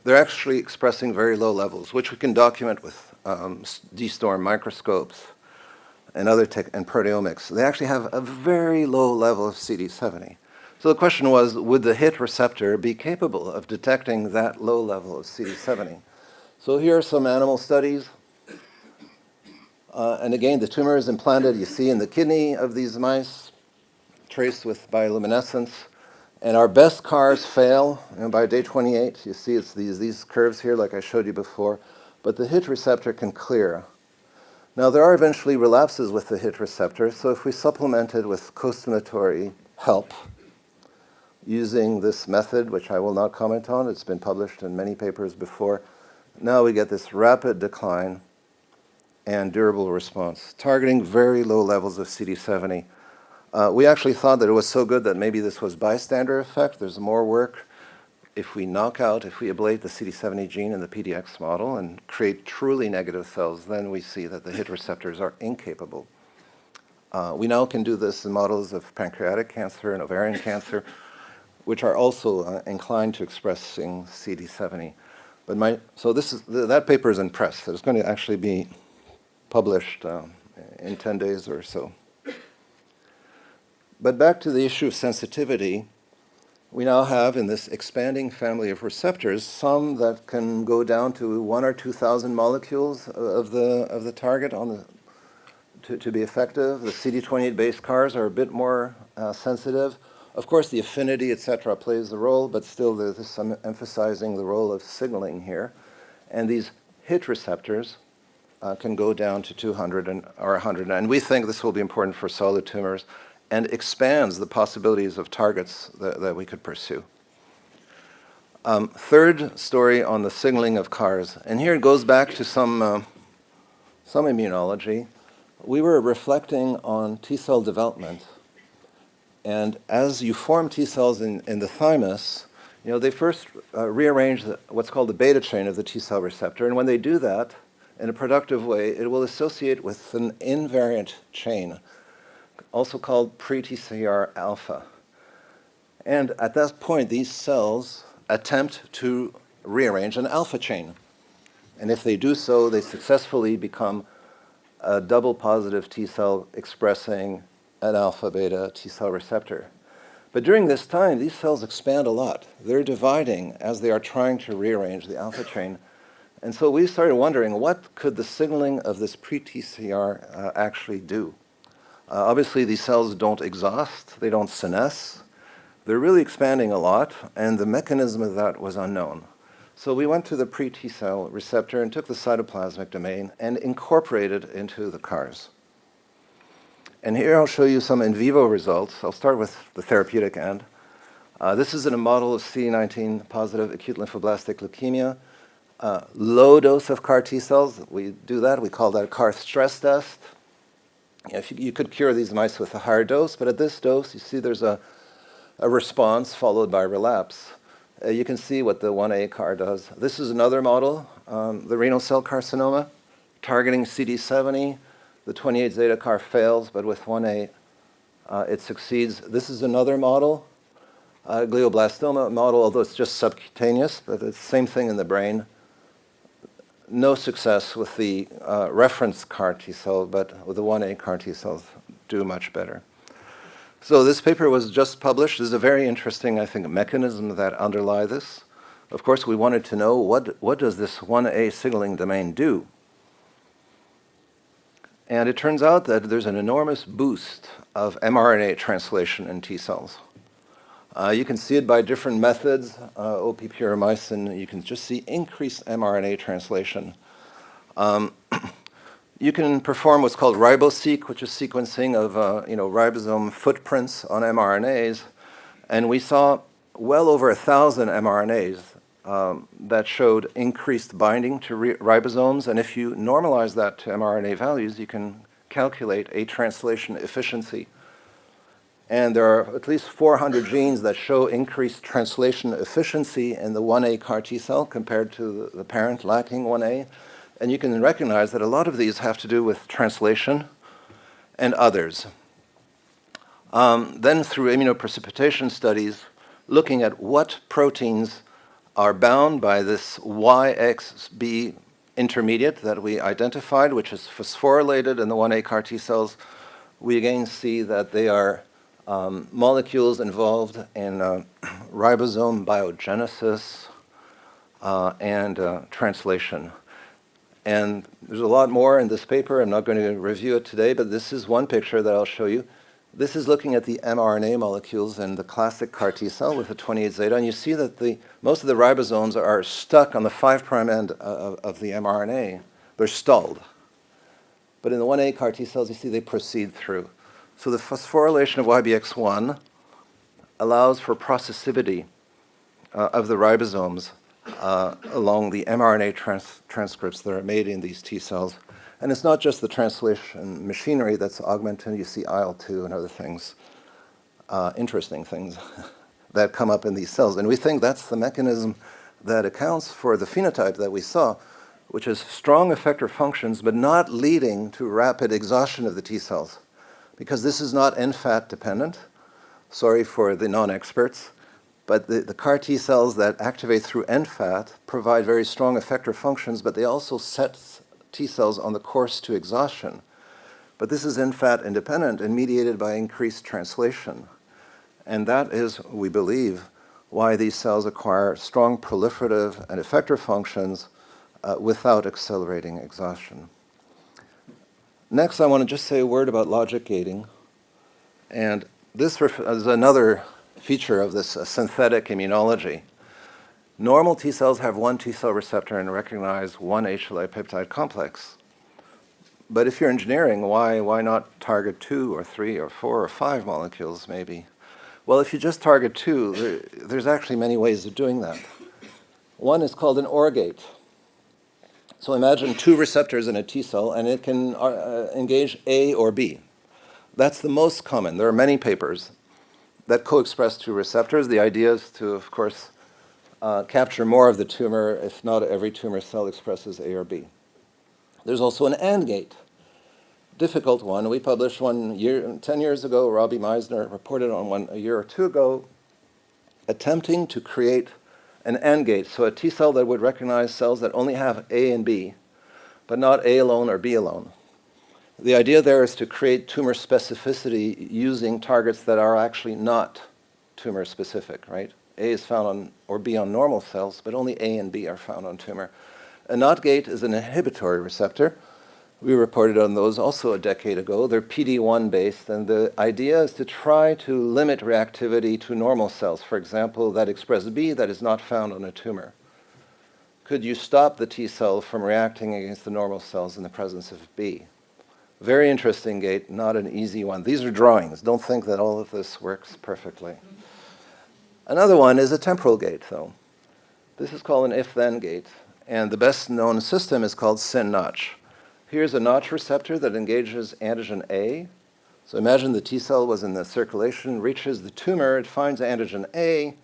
They're actually expressing very low levels, which we can document with D-storm microscopes and and proteomics. They actually have a very low level of CD70. So the question was, would the HIT receptor be capable of detecting that low level of CD70? So here are some animal studies. And again, the tumor is implanted, you see, in the kidney of these mice, traced with bioluminescence. And our best CARs fail. By day 28, you see it's these curves here, like I showed you before. But the HIT receptor can clear. Now, there are eventually relapses with the HIT receptor. So if we supplement it with costimulatory help, using this method, which I will not comment on, it's been published in many papers before, now we get this rapid decline and durable response, targeting very low levels of CD70. We actually thought that it was so good that maybe this was bystander effect. There's more work. If we ablate the CD70 gene in the PDX model and create truly negative cells, then we see that the HIT receptors are incapable. We now can do this in models of pancreatic cancer and ovarian cancer, which are also inclined to expressing CD70. So that paper is in press. It's going to actually be published in 10 days or so. But back to the issue of sensitivity, we now have in this expanding family of receptors some that can go down to 1,000 or 2,000 molecules of the target to be effective. The CD28-based CARs are a bit more sensitive. Of course, the affinity, et cetera, plays the role, but still there's some emphasizing the role of signaling here. And these HIT receptors can go down to 200 or 100. And we think this will be important for solid tumors and expands the possibilities of targets that we could pursue. Third story on the signaling of CARs. And here it goes back to some immunology. We were reflecting on T-cell development. And as you form T-cells in the thymus, they first rearrange what's called the beta chain of the T-cell receptor. And when they do that in a productive way, it will associate with an invariant chain, also called pre-TCR alpha. And at that point, these cells attempt to rearrange an alpha chain. And if they do so, they successfully become a double positive T cell expressing an alpha beta T cell receptor. But during this time, these cells expand a lot. They're dividing as they are trying to rearrange the alpha chain. And so we started wondering, what could the signaling of this pre-TCR actually do? Obviously, these cells don't exhaust, they don't senesce. They're really expanding a lot, and the mechanism of that was unknown. So we went to the pre-T cell receptor and took the cytoplasmic domain and incorporated it into the CARs. And here I'll show you some in vivo results. I'll start with the therapeutic end. This is in a model of CD19 positive acute lymphoblastic leukemia. Low dose of CAR T cells, we do that, we call that a CAR stress test. You could cure these mice with a higher dose, but at this dose, you see there's a response followed by relapse. You can see what the 1A CAR does. This is another model, the renal cell carcinoma, targeting CD70. The 28 zeta CAR fails, but with 1A, it succeeds. This is another model, glioblastoma model, although it's just subcutaneous, but it's the same thing in the brain. No success with the reference CAR T cell, but with the 1A CAR T cells do much better. So this paper was just published. This is a very interesting, I think, mechanism that underlie this. Of course, we wanted to know what does this 1A signaling domain do? And it turns out that there's an enormous boost of mRNA translation in T cells. You can see it by different methods. OP-puromycin, you can just see increased mRNA translation. You can perform what's called RiboSeq, which is sequencing of ribosome footprints on mRNAs. And we saw well over 1,000 mRNAs that showed increased binding to ribosomes. And if you normalize that to mRNA values, you can calculate a translation efficiency. And there are at least 400 genes that show increased translation efficiency in the 1A CAR T cell compared to the parent lacking 1A. And you can recognize that a lot of these have to do with translation and others. Then through immunoprecipitation studies, looking at what proteins are bound by this YXB intermediate that we identified, which is phosphorylated in the 1A CAR T cells. We again see that they are molecules involved in ribosome biogenesis and translation. And there's a lot more in this paper. I'm not going to review it today, but this is one picture that I'll show you. This is looking at the mRNA molecules in the classic CAR T cell with the 28 zeta, and you see that most of the ribosomes are stuck on the 5' end of the mRNA. They're stalled. But in the 1A CAR T cells, you see they proceed through. So the phosphorylation of YBX1 allows for processivity of the ribosomes along the mRNA transcripts that are made in these T cells. And it's not just the translation machinery that's augmented. You see IL-2 and other things, interesting things that come up in these cells. And we think that's the mechanism that accounts for the phenotype that we saw, which is strong effector functions, but not leading to rapid exhaustion of the T cells. Because this is not NFAT dependent. Sorry for the non-experts. But the CAR T cells that activate through NFAT provide very strong effector functions, but they also set T cells on the course to exhaustion. But this is NFAT independent and mediated by increased translation. And that is, we believe, why these cells acquire strong proliferative and effector functions without accelerating exhaustion. Next, I want to just say a word about logic gating. And this is another feature of this synthetic immunology. Normal T cells have one T cell receptor and recognize one HLA peptide complex. But if you're engineering, why not target 2 or 3 or 4 or 5 molecules maybe? Well, if you just target 2, there's actually many ways of doing that. One is called an OR gate. So imagine 2 receptors in a T cell, and it can engage A or B. That's the most common. There are many papers that co-express 2 receptors. The idea is to, of course, capture more of the tumor if not every tumor cell expresses A or B. There's also an AND gate, difficult one. We published one 10 years ago. Robbie Meisner reported on one a year or 2 ago, attempting to create an AND gate, so a T cell that would recognize cells that only have A and B, but not A alone or B alone. The idea there is to create tumor specificity using targets that are actually not tumor specific, right? A is found on, or B on normal cells, but only A and B are found on tumor. A NOT gate is an inhibitory receptor. We reported on those also a decade ago. They're PD-1 based, and the idea is to try to limit reactivity to normal cells, for example, that express B that is not found on a tumor. Could you stop the T cell from reacting against the normal cells in the presence of B? Very interesting gate, not an easy one. These are drawings. Don't think that all of this works perfectly. Another one is a temporal gate, though. This is called an if-then gate, and the best known system is called SYN-Notch. Here's a Notch receptor that engages antigen A. So imagine the T cell was in the circulation, reaches the tumor, it finds antigen A,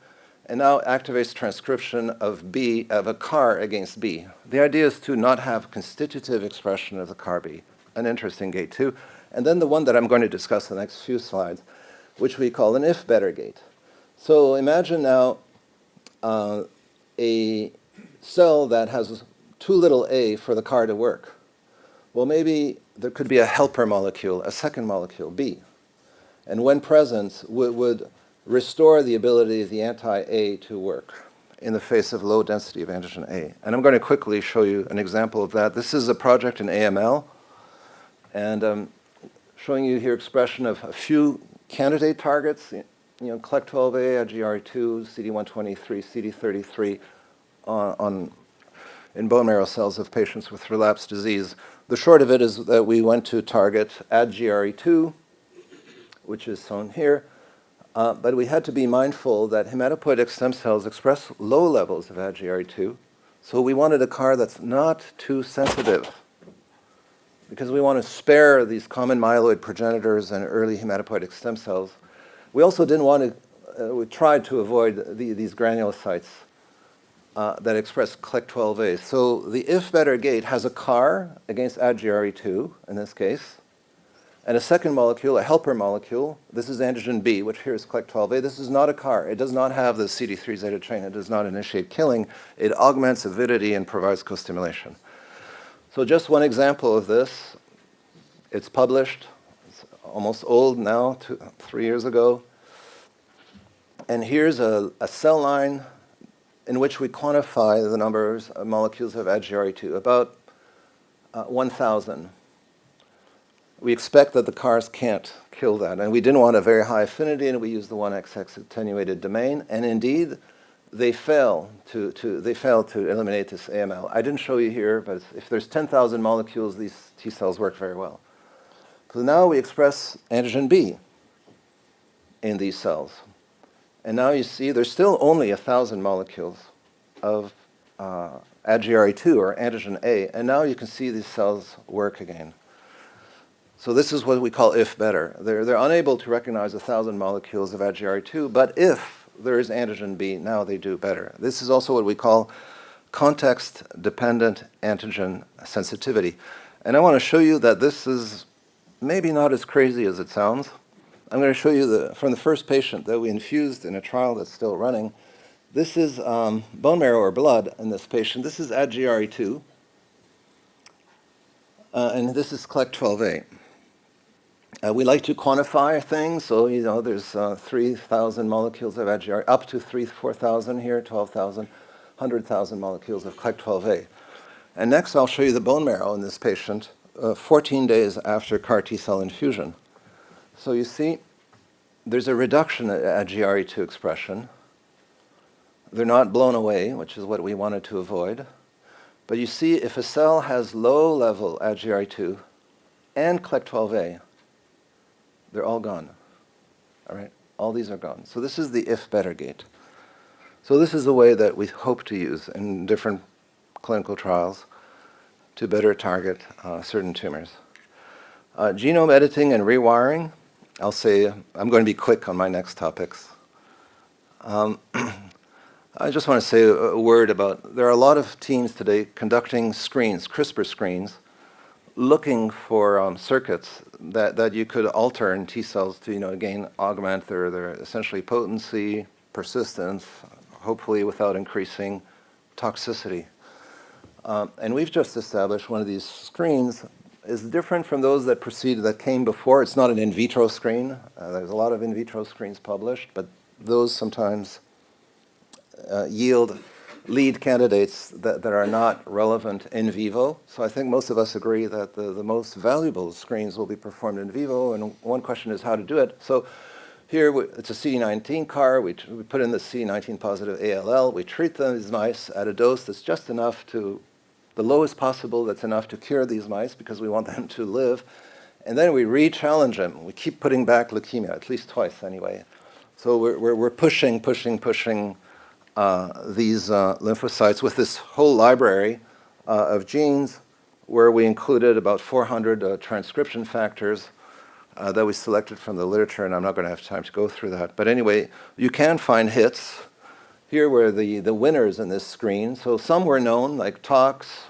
and now activates transcription of B, of a CAR against B. The idea is to not have constitutive expression of the CAR B. An interesting gate too. And then the one that I'm going to discuss in the next few slides, which we call an if-better gate. So imagine now a cell that has too little A for the CAR to work. Well, maybe there could be a helper molecule, a second molecule, B. And when present, would restore the ability of the anti-A to work in the face of low density of antigen A. And I'm going to quickly show you an example of that. This is a project in AML. And I'm showing you here expression of a few candidate targets, CLEC12A, IGR2, CD123, CD33 in bone marrow cells of patients with relapsed disease. The short of it is that we went to target ADGRE2, which is shown here, but we had to be mindful that hematopoietic stem cells express low levels of ADGRE2, so we wanted a CAR that's not too sensitive, because we want to spare these common myeloid progenitors and early hematopoietic stem cells. We also didn't want to, we tried to avoid these granulocytes that express CLEC12A. So the if-better gate has a CAR against ADGRE2, in this case, And a second molecule, a helper molecule, this is antigen B, which here is CLEC12A. This is not a CAR. It does not have the CD3 zeta chain. It does not initiate killing. It augments avidity and provides co-stimulation. So just one example of this. It's published. It's almost old now, 3 years ago. And here's a cell line in which we quantify the numbers of molecules of AdGRE2, about 1,000. We expect that the CARs can't kill that. And we didn't want a very high affinity, and we used the 1XX attenuated domain. And indeed, they fail to eliminate this AML. I didn't show you here, but if there's 10,000 molecules, these T cells work very well. So now we express antigen B in these cells. And now you see there's still only 1,000 molecules of AdGRE2 or antigen A. And now you can see these cells work again. So this is what we call if better. They're unable to recognize 1,000 molecules of AdGRE2, but if there is antigen B, now they do better. This is also what we call context-dependent antigen sensitivity. And I want to show you that this is maybe not as crazy as it sounds. I'm going to show you from the first patient that we infused in a trial that's still running. This is bone marrow or blood in this patient. This is AdGRE2, and this is CLEC12A. We like to quantify things, so there's 3,000 molecules of AdGRE, up to 4,000 here, 12,000, 100,000 molecules of CLEC12A. And next I'll show you the bone marrow in this patient 14 days after CAR T-cell infusion. So you see, there's a reduction in AdGRE2 expression. They're not blown away, which is what we wanted to avoid. But you see, if a cell has low-level AdGRE2 and CLEC12A, they're all gone. All right? All these are gone. So this is the if-better gate. So this is the way that we hope to use in different clinical trials to better target certain tumors. Genome editing and rewiring, I'll say, I'm going to be quick on my next topics. I just want to say a word about, there are a lot of teams today conducting screens, CRISPR screens, looking for circuits that you could alter in T cells to, again, augment their essentially potency, persistence, hopefully without increasing toxicity. And we've just established one of these screens is different from those that came before. It's not an in vitro screen. There's a lot of in vitro screens published, but those sometimes yield lead candidates that are not relevant in vivo. So I think most of us agree that the most valuable screens will be performed in vivo, and one question is how to do it. So here it's a CD19 CAR. We put in the CD19 positive ALL. We treat these mice at a dose that's just enough to, the lowest possible that's enough to cure these mice because we want them to live. And then we re-challenge them. We keep putting back leukemia, at least twice anyway. So we're pushing these lymphocytes with this whole library of genes where we included about 400 transcription factors that we selected from the literature, and I'm not going to have time to go through that. But anyway, you can find hits. Here were the winners in this screen. So some were known, like Tox,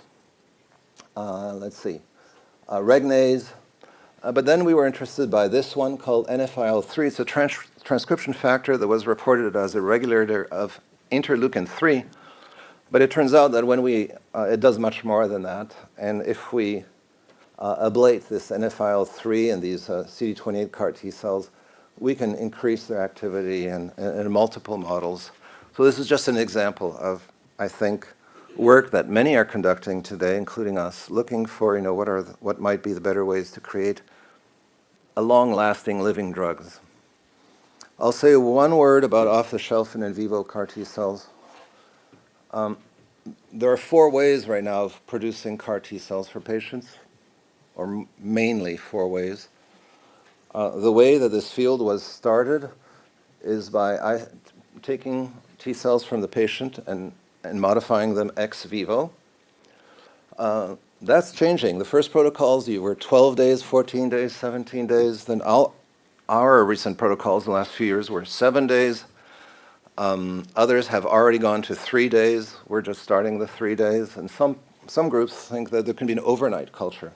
Regnase. But then we were interested by this one called NFIL3. It's a transcription factor that was reported as a regulator of interleukin-3. But it turns out that when it does much more than that. And if we ablate this NFIL3 and these CD28 CAR T cells, we can increase their activity in multiple models. So this is just an example of, I think, work that many are conducting today, including us, looking for what might be the better ways to create a long-lasting living drugs. I'll say one word about off-the-shelf and in vivo CAR T cells. There are 4 ways right now of producing CAR T cells for patients, or mainly 4 ways. The way that this field was started is by taking T cells from the patient and modifying them ex vivo. That's changing. The first protocols, you were 12 days, 14 days, 17 days. Then our recent protocols in the last few years were 7 days. Others have already gone to 3 days. We're just starting the 3 days. And some groups think that there can be an overnight culture.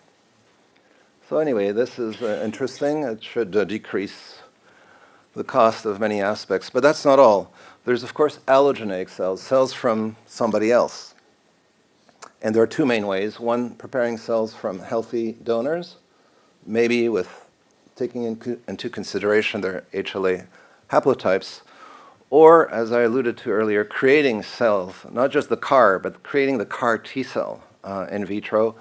So anyway, this is interesting. It should decrease the cost of many aspects. But that's not all. There's, of course, allogeneic cells, cells from somebody else. And there are two main ways. One, preparing cells from healthy donors, maybe with taking into consideration their HLA haplotypes, or, as I alluded to earlier, creating cells, not just the CAR, but creating the CAR T cell in vitro.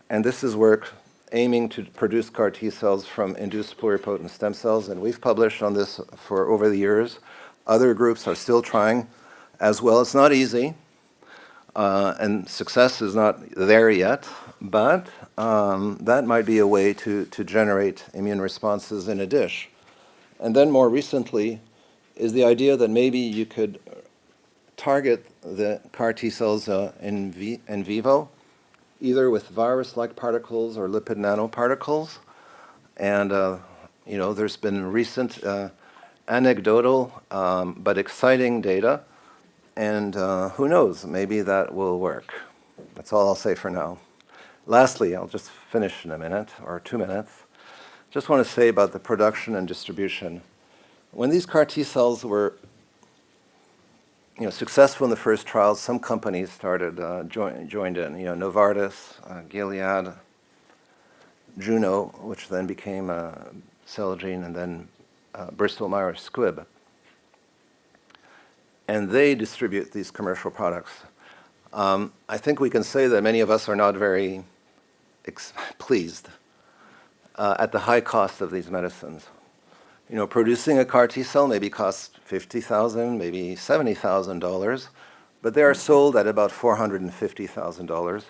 And this is work aiming to produce CAR T cells from induced pluripotent stem cells, and we've published on this for over the years. Other groups are still trying as well. It's not easy, and success is not there yet, but that might be a way to generate immune responses in a dish. And then more recently is the idea that maybe you could target the CAR T cells in vivo, either with virus-like particles or lipid nanoparticles. And there's been recent anecdotal but exciting data, and who knows, maybe that will work. That's all I'll say for now. Lastly, I'll just finish in a minute or 2 minutes. Just want to say about the production and distribution. When these CAR T cells were successful in the first trials, some companies started joined in. Novartis, Gilead, Juno, which then became Celgene, and then Bristol Myers Squibb. And they distribute these commercial products. I think we can say that many of us are not very pleased at the high cost of these medicines. Producing a CAR T cell maybe costs $50,000, maybe $70,000, but they are sold at about $450,000,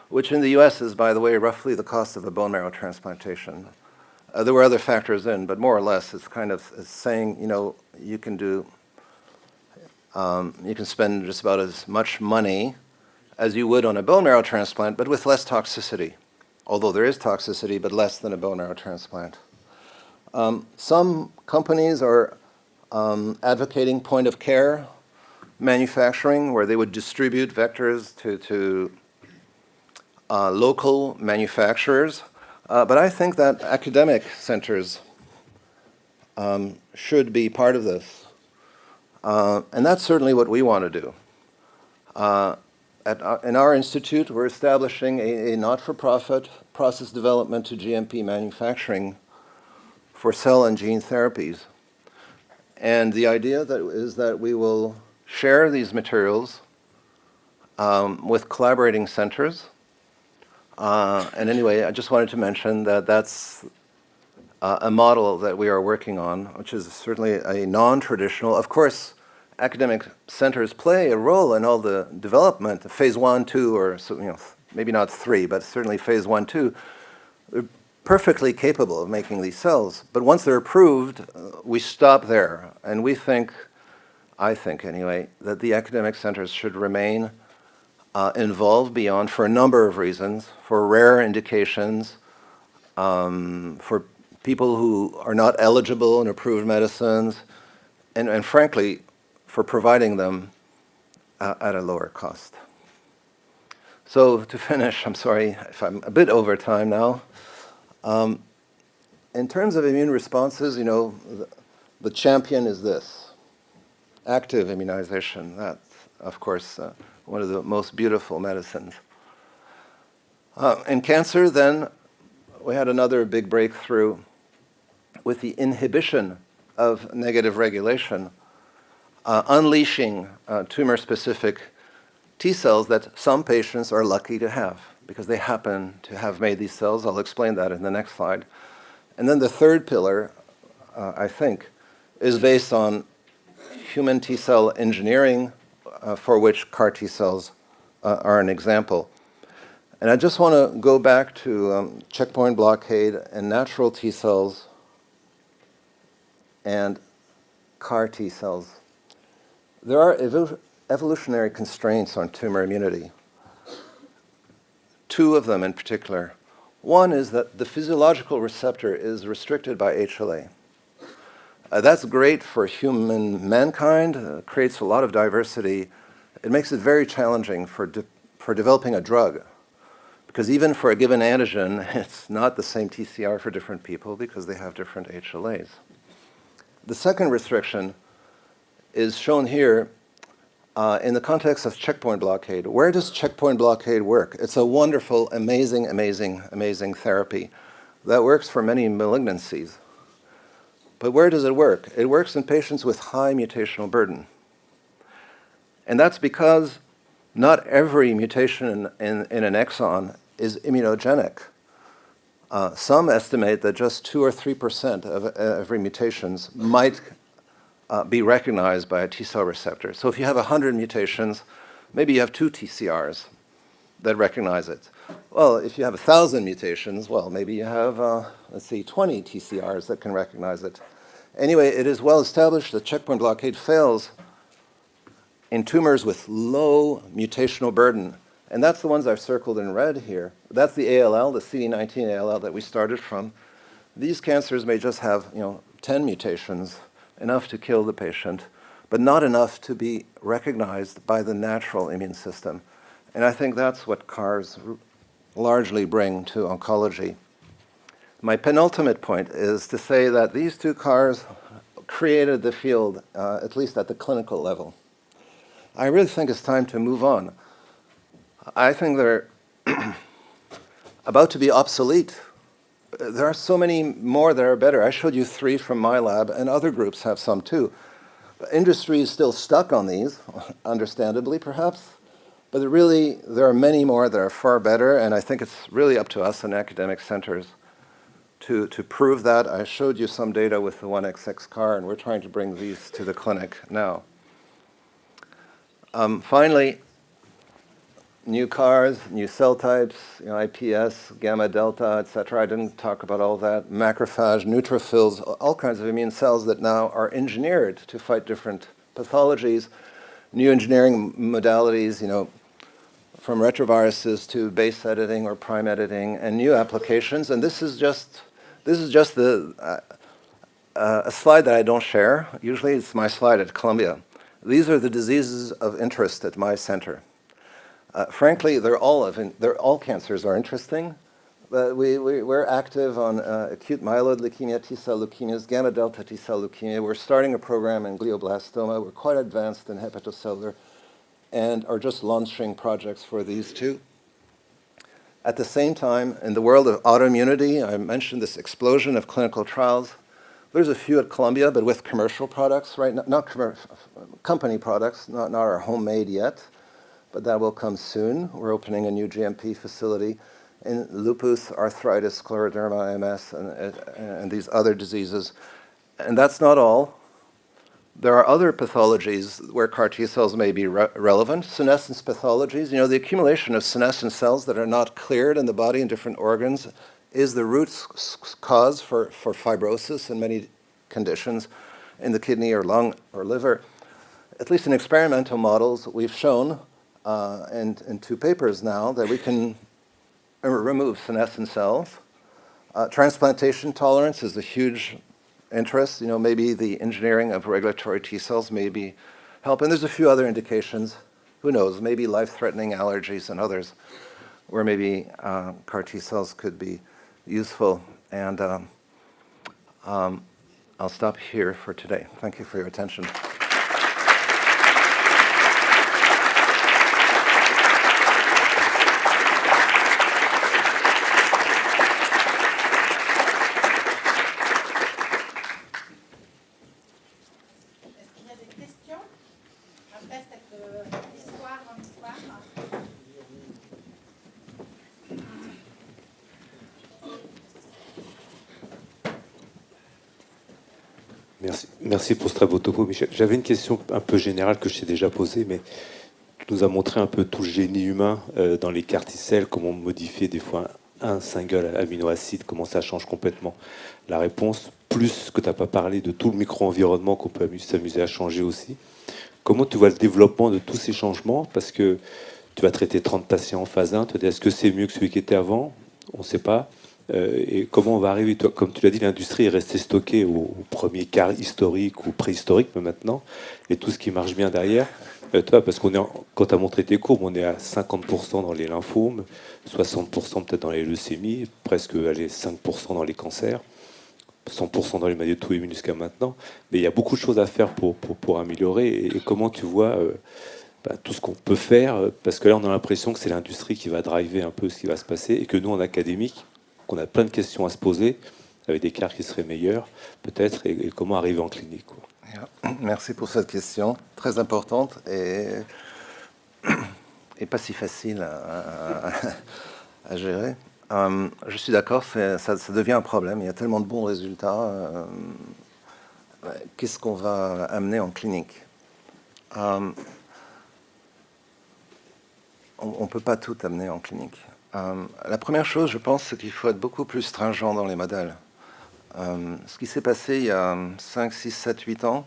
which in the US is, by the way, roughly the cost of a bone marrow transplantation. There were other factors in, but more or less it's kind of saying, you can spend just about as much money as you would on a bone marrow transplant, but with less toxicity. Although there is toxicity, but less than a bone marrow transplant. Some companies are advocating point-of-care manufacturing, where they would distribute vectors to local manufacturers. But I think that academic centers should be part of this. And that's certainly what we want to do. In our institute, we're establishing a not-for-profit process development to GMP manufacturing for cell and gene therapies. And the idea is that we will share these materials with collaborating centers. And anyway, I just wanted to mention that that's a model that we are working on, which is certainly a non-traditional. Of course, academic centers play a role in all the development, phase 1, 2, or maybe not 3, but certainly phase 1, 2. They're perfectly capable of making these cells. But once they're approved, we stop there. And I think anyway, that the academic centers should remain involved beyond for a number of reasons, for rare indications, for people who are not eligible in approved medicines, and frankly, for providing them at a lower cost. So to finish, I'm sorry if I'm a bit over time now. In terms of immune responses, the champion is this: active immunization. That's, of course, one of the most beautiful medicines. In cancer, then, we had another big breakthrough with the inhibition of negative regulation, unleashing tumor-specific T cells that some patients are lucky to have because they happen to have made these cells. I'll explain that in the next slide. And then the third pillar, I think, is based on human T cell engineering, for which CAR T cells are an example. And I just want to go back to checkpoint blockade and natural T cells and CAR T cells. There are evolutionary constraints on tumor immunity. Two of them in particular. One is that the physiological receptor is restricted by HLA. That's great for mankind, creates a lot of diversity. It makes it very challenging for developing a drug. because even for a given antigen, it's not the same TCR for different people because they have different HLAs. The second restriction is shown here in the context of checkpoint blockade. Where does checkpoint blockade work? It's a wonderful, amazing therapy that works for many malignancies. But where does it work? It works in patients with high mutational burden. And that's because not every mutation in an exon is immunogenic. Some estimate that just 2 or 3% of every mutations might be recognized by a T-cell receptor. So if you have 100 mutations, maybe you have 2 TCRs that recognize it. Well, if you have 1,000 mutations, well, maybe you have, 20 TCRs that can recognize it. Anyway, it is well established that checkpoint blockade fails in tumors with low mutational burden. And that's the ones I've circled in red here. That's the ALL, the CD19 ALL that we started from. These cancers may just have 10 mutations, enough to kill the patient, but not enough to be recognized by the natural immune system. And I think that's what CARs largely bring to oncology. My penultimate point is to say that these two CARs created the field, at least at the clinical level. I really think it's time to move on. I think they're about to be obsolete. There are so many more that are better. I showed you 3 from my lab, and other groups have some too. Industry is still stuck on these, understandably perhaps, but there are many more that are far better, and I think it's really up to us in academic centers to prove that. I showed you some data with the 1XX CAR, and we're trying to bring these to the clinic now. Finally, new CARs, new cell types, iPS, gamma delta, etc. I didn't talk about all that. Macrophage, neutrophils, all kinds of immune cells that now are engineered to fight different pathologies. New engineering modalities, from retroviruses to base editing or prime editing, and new applications. And this is just a slide that I don't share. Usually it's my slide at Columbia. These are the diseases of interest at my center. Frankly, all cancers are interesting, but we're active on acute myeloid leukemia, T-cell leukemias, gamma delta T-cell leukemia. We're starting a program in glioblastoma. We're quite advanced in hepatocellular and are just launching projects for these two. At the same time, in the world of autoimmunity, I mentioned this explosion of clinical trials. There's a few at Columbia, but with commercial products, right? Not company products, not our homemade yet, but that will come soon. We're opening a new GMP facility in lupus, arthritis, scleroderma, MS, and these other diseases. And that's not all. There are other pathologies where CAR T cells may be relevant. Senescence pathologies, the accumulation of senescent cells that are not cleared in the body in different organs is the root cause for fibrosis in many conditions in the kidney or lung or liver. At least in experimental models, we've shown in 2 papers now that we can remove senescent cells. Transplantation tolerance is a huge interest. Maybe the engineering of regulatory T cells may be helping. There's a few other indications. Who knows? Maybe life-threatening allergies and others where maybe CAR T cells could be useful. And I'll stop here for today. Thank you for your attention. Merci pour ce très beau topo, Michel. J'avais une question un peu générale que je t'ai déjà posée, mais tu nous as montré un peu tout le génie humain dans les CAR T-cells, comment modifier des fois un single aminoacide, comment ça change complètement la réponse, plus que tu n'as pas parlé de tout le micro-environnement qu'on peut s'amuser à changer aussi. Comment tu vois le développement de tous ces changements? Parce que tu vas traiter 30 patients en phase 1, tu te dis, est-ce que c'est mieux que celui qui était avant? On ne sait pas. Et comment on va arriver, toi, comme tu l'as dit, l'industrie est restée stockée au premier quart historique ou préhistorique, mais maintenant, et tout ce qui marche bien derrière. Toi, parce quand tu as montré tes courbes, on est à 50% dans les lymphomes, 60% peut-être dans les leucémies, presque allez, 5% dans les cancers, 100% dans les maladies auto-immunes jusqu'à maintenant. Mais il y a beaucoup de choses à faire pour améliorer. Et comment tu vois tout ce qu'on peut faire? Parce que là, on a l'impression que c'est l'industrie qui va driver un peu ce qui va se passer, et que nous, en académique, qu'on a plein de questions à se poser, avec des cartes qui seraient meilleures, peut-être, et comment arriver en clinique, quoi. Merci pour cette question, très importante et pas si facile à gérer. Je suis d'accord, ça devient un problème. Il y a tellement de bons résultats. Qu'est-ce qu'on va amener en clinique? On ne peut pas tout amener en clinique. La première chose, je pense, c'est qu'il faut être beaucoup plus stringent dans les modèles. Ce qui s'est passé il y a 5, 6, 7, 8 ans,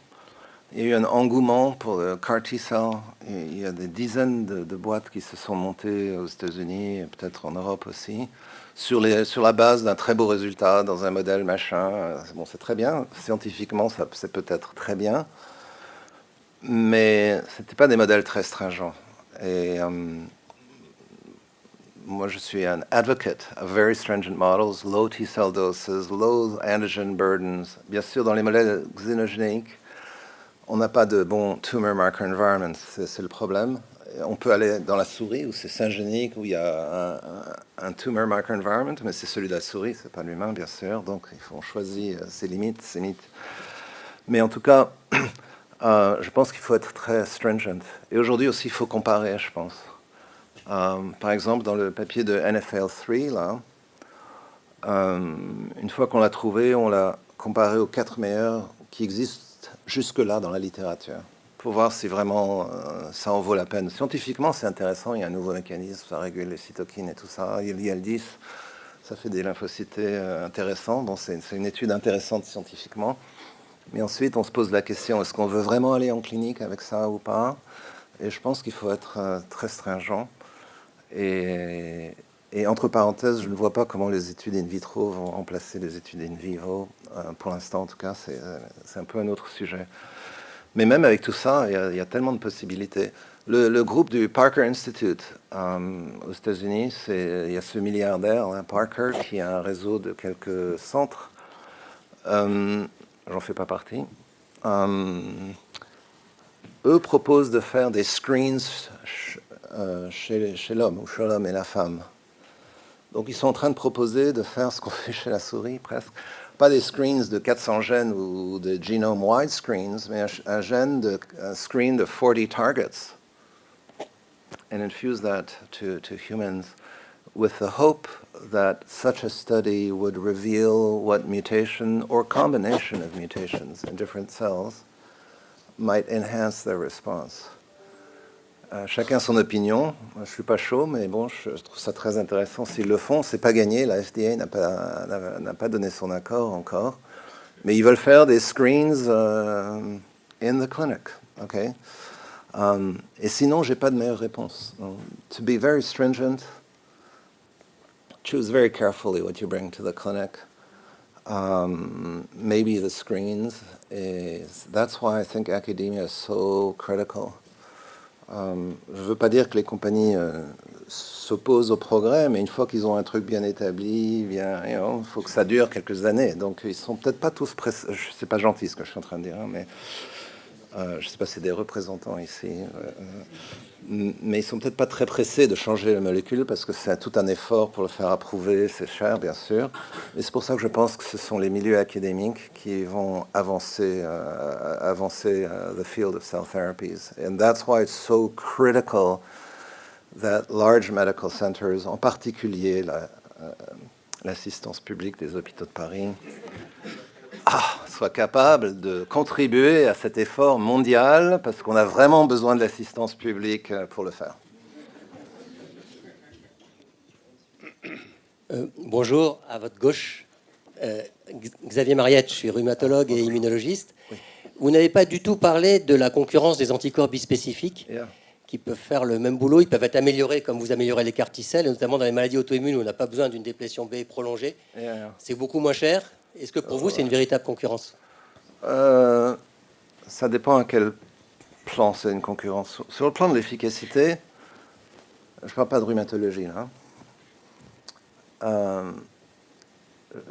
il y a eu un engouement pour le CAR T-cell. Il y a des dizaines de boîtes qui se sont montées aux États-Unis, et peut-être en Europe aussi, sur la base d'un très beau résultat dans un modèle machin. Bon, c'est très bien. Scientifiquement, c'est peut-être très bien. Mais ce n'étaient pas des modèles très stringents. Et moi, je suis un advocate of very stringent models, low T-cell doses, low antigen burdens. Bien sûr, dans les modèles xénogéniques, on n'a pas de bon tumor marker environment, c'est le problème. On peut aller dans la souris, où c'est syngénique, où il y a un tumor marker environment, mais c'est celui de la souris, c'est pas l'humain, bien sûr. Donc, il faut choisir ses limites, ses mythes. Mais en tout cas, je pense qu'il faut être très stringent. Et aujourd'hui aussi, il faut comparer, je pense. Par exemple, dans le papier de NFL3, là, une fois qu'on l'a trouvé, on l'a comparé aux 4 meilleurs qui existent jusque-là dans la littérature, pour voir si vraiment ça en vaut la peine. Scientifiquement, c'est intéressant, il y a un nouveau mécanisme, ça régule les cytokines et tout ça. Il y a le 10, ça fait des lymphocytes intéressants. Bon, c'est une étude intéressante scientifiquement. Mais ensuite, on se pose la question, est-ce qu'on veut vraiment aller en clinique avec ça ou pas? Et je pense qu'il faut être très stringent. Et entre parenthèses, je ne vois pas comment les études in vitro vont remplacer les études in vivo. Pour l'instant, en tout cas, c'est un peu un autre sujet. Mais même avec tout ça, il y a tellement de possibilités. Le groupe du Parker Institute aux États-Unis, il y a ce milliardaire, hein, Parker, qui a un réseau de quelques centres. J'en fais pas partie. Eux proposent de faire des screens chez l'homme, ou chez l'homme et la femme. Donc ils sont en train de proposer de faire ce qu'on fait chez la souris, presque. Pas des screens de 400 gènes ou de genome-wide screens, mais un screen de 40 targets, and infuse that to humans with the hope that such a study would reveal what mutation or combination of mutations in different cells might enhance their response. Chacun son opinion. Je suis pas chaud, mais bon, je trouve ça très intéressant. S'ils le font, c'est pas gagné. La FDA n'a pas donné son accord encore, mais ils veulent faire des screens in the clinic. Okay. Et sinon, j'ai pas de meilleure réponse. To be very stringent, choose very carefully what you bring to the clinic. Maybe the screens. That's why I think academia is so critical. Je ne veux pas dire que les compagnies s'opposent au progrès, mais une fois qu'ils ont un truc bien établi, il faut que ça dure quelques années. Donc ils sont peut-être pas tous pressés. C'est pas gentil ce que je suis en train de dire, hein, mais je sais pas si c'est des représentants ici, mais ils sont peut-être pas très pressés de changer la molécule parce que c'est tout un effort pour le faire approuver, c'est cher bien sûr. Et c'est pour ça que je pense que ce sont les milieux académiques qui vont avancer the field of cell therapies. And that's why it's so critical that large medical centers, en particulier l'assistance publique des hôpitaux de Paris, soit capable de contribuer à cet effort mondial parce qu'on a vraiment besoin de l'assistance publique pour le faire. Bonjour, à votre gauche, Xavier Mariette, je suis rhumatologue et immunologiste. Oui. Vous n'avez pas du tout parlé de la concurrence des anticorps bispécifiques qui peuvent faire le même boulot, ils peuvent être améliorés comme vous améliorez les CAR T-cells, notamment dans les maladies auto-immunes où on n'a pas besoin d'une déplétion B prolongée. C'est beaucoup moins cher. Est-ce que pour vous, c'est une véritable concurrence? Ça dépend à quelle plan c'est une concurrence? Sur le plan de l'efficacité, je ne parle pas de rhumatologie là.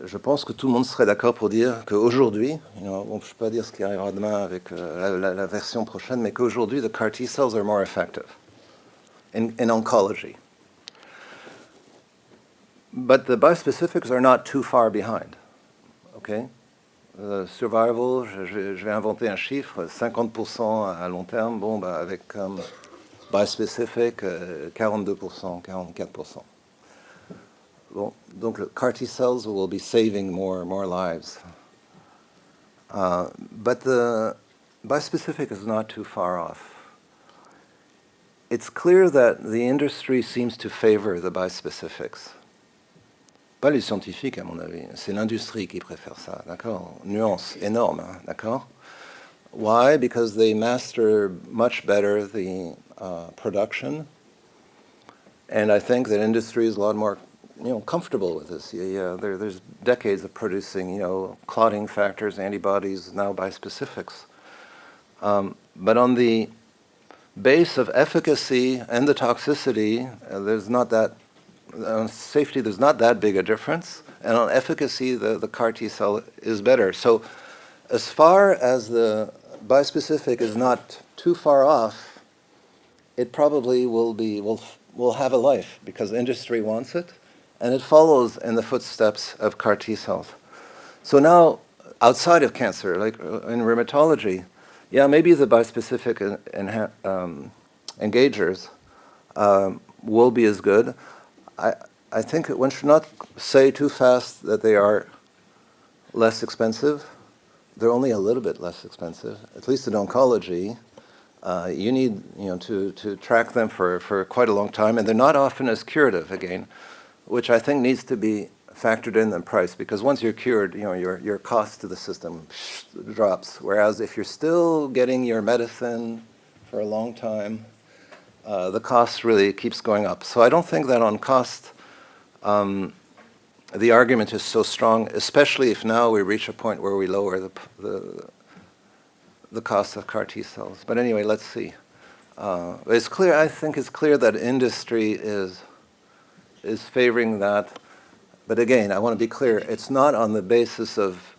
Je pense que tout le monde serait d'accord pour dire qu'aujourd'hui, bon, je ne peux pas dire ce qui arrivera demain avec la version prochaine, mais qu'aujourd'hui, the CAR T cells are more effective in oncology. But the bispecifics are not too far behind. Okay? Survival, je vais inventer un chiffre, 50% à long terme, bon, bah, avec bispecific, 42%, 44%. Bon, donc le CAR T cells will be saving more lives. But the bispecific is not too far off. It's clear that the industry seems to favor the bispecifics. Pas les scientifiques, à mon avis. C'est l'industrie qui préfère ça, d'accord? Nuance énorme, hein, d'accord? Why? Because they master much better the production. And I think that industry is a lot more, comfortable with this. There's decades of producing, clotting factors, antibodies, now bispecifics. But on the base of efficacy and the toxicity, there's not that on safety, there's not that big a difference. And on efficacy, the CAR T cell is better. So as far as the bispecific is not too far off, it probably will have a life because industry wants it, and it follows in the footsteps of CAR T cells. So now, outside of cancer, like in rheumatology, yeah, maybe the bispecific engagers will be as good. I think one should not say too fast that they are less expensive. They're only a little bit less expensive, at least in oncology. You need to track them for quite a long time, and they're not often as curative again, which I think needs to be factored in the price, because once you're cured, your cost to the system drops. Whereas if you're still getting your medicine for a long time, the cost really keeps going up. So I don't think that on cost, the argument is so strong, especially if now we reach a point where we lower the cost of CAR T cells. But anyway, let's see. It's clear. I think it's clear that industry is favoring that. But again, I want to be clear. It's not on the basis of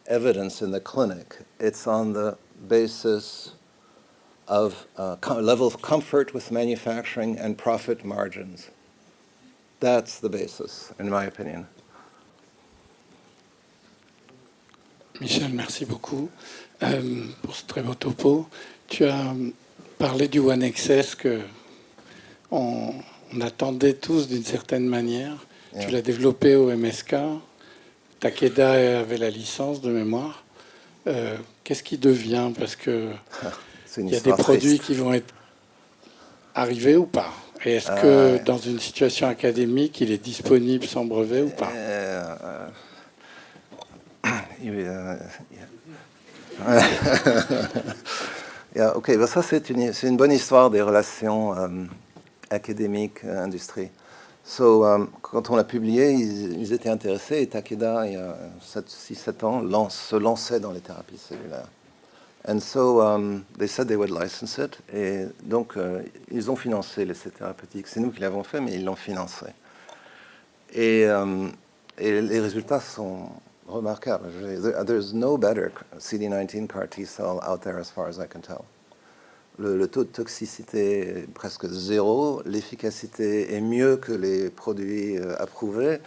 evidence in the clinic. It's on the basis of level of comfort with manufacturing and profit margins. That's the basis, in my opinion. Michel, merci beaucoup pour ce très beau topo. Tu as parlé du One XS que on attendait tous d'une certaine manière. Yeah. Tu l'as développé au MSK. Takeda avait la licence de mémoire. Qu'est-ce qui devient? Parce que il y a des produits qui vont être arrivés ou pas? Et est-ce que dans une situation académique, il est disponible sans brevet ou pas? Yeah, ok, ben ça c'est une bonne histoire des relations académiques, industrie. So, quand on l'a publié, ils étaient intéressés et Takeda, il y a 6-7 ans, se lançait dans les thérapies cellulaires. And so they said they would license it. Et donc, ils ont financé l'essai thérapeutique. C'est nous qui l'avons fait, mais ils l'ont financé. Et les résultats sont remarquables. There's no better CD19 CAR T cell out there as far as I can tell. Le taux de toxicité est presque zéro. L'efficacité est mieux que les produits approuvés.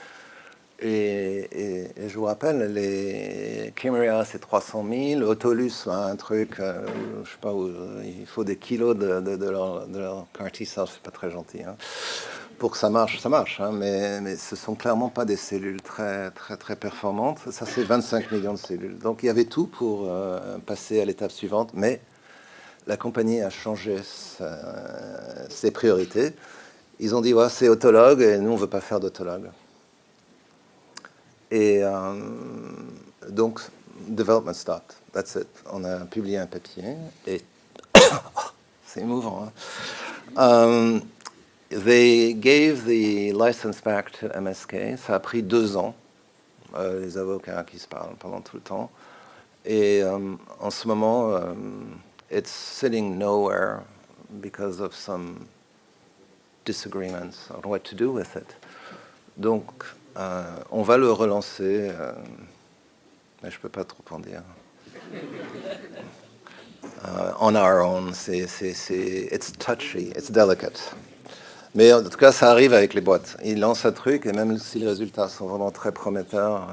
Et je vous rappelle, les Kymriah, c'est 300 000. Autolus, un truc, je ne sais pas où, il faut des kilos de leur CAR T cell, c'est pas très gentil. Hein. Pour que ça marche, hein, mais ce sont clairement pas des cellules très, très, très performantes. Ça, c'est 25 millions de cellules. Donc, il y avait tout pour passer à l'étape suivante, mais la compagnie a changé ses priorités. Ils ont dit, ouais, c'est autologue, et nous, on ne veut pas faire d'autologue. Et donc, development stopped. That's it. On a publié un papier et c'est émouvant. Hein? They gave the license back to MSK. Ça a pris 2 ans. Les avocats qui se parlent pendant tout le temps. Et en ce moment, it's sitting nowhere because of some disagreements on what to do with it. Donc, on va le relancer, mais je peux pas trop en dire. On our own, it's touchy, it's delicate. Mais en tout cas, ça arrive avec les boîtes. Ils lancent un truc, et même si les résultats sont vraiment très prometteurs,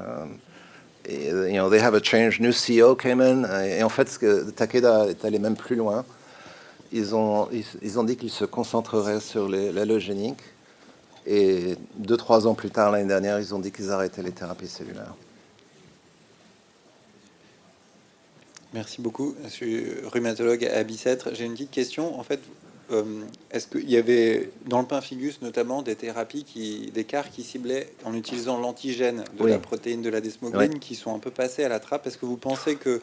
you know, they have a change, new CEO came in, et en fait, Takeda est allé même plus loin. Ils ont dit qu'ils se concentreraient sur l'allogénique, et 2-3 ans plus tard, l'année dernière, ils ont dit qu'ils arrêtaient les thérapies cellulaires. Merci beaucoup. Je suis rhumatologue à Bicêtre. J'ai une petite question. En fait, est-ce qu'il y avait dans le pemphigus notamment des thérapies, des CAR qui ciblaient en utilisant l'antigène de Oui. la protéine de la desmogléine, Oui. qui sont un peu passés à la trappe? Est-ce que vous pensez que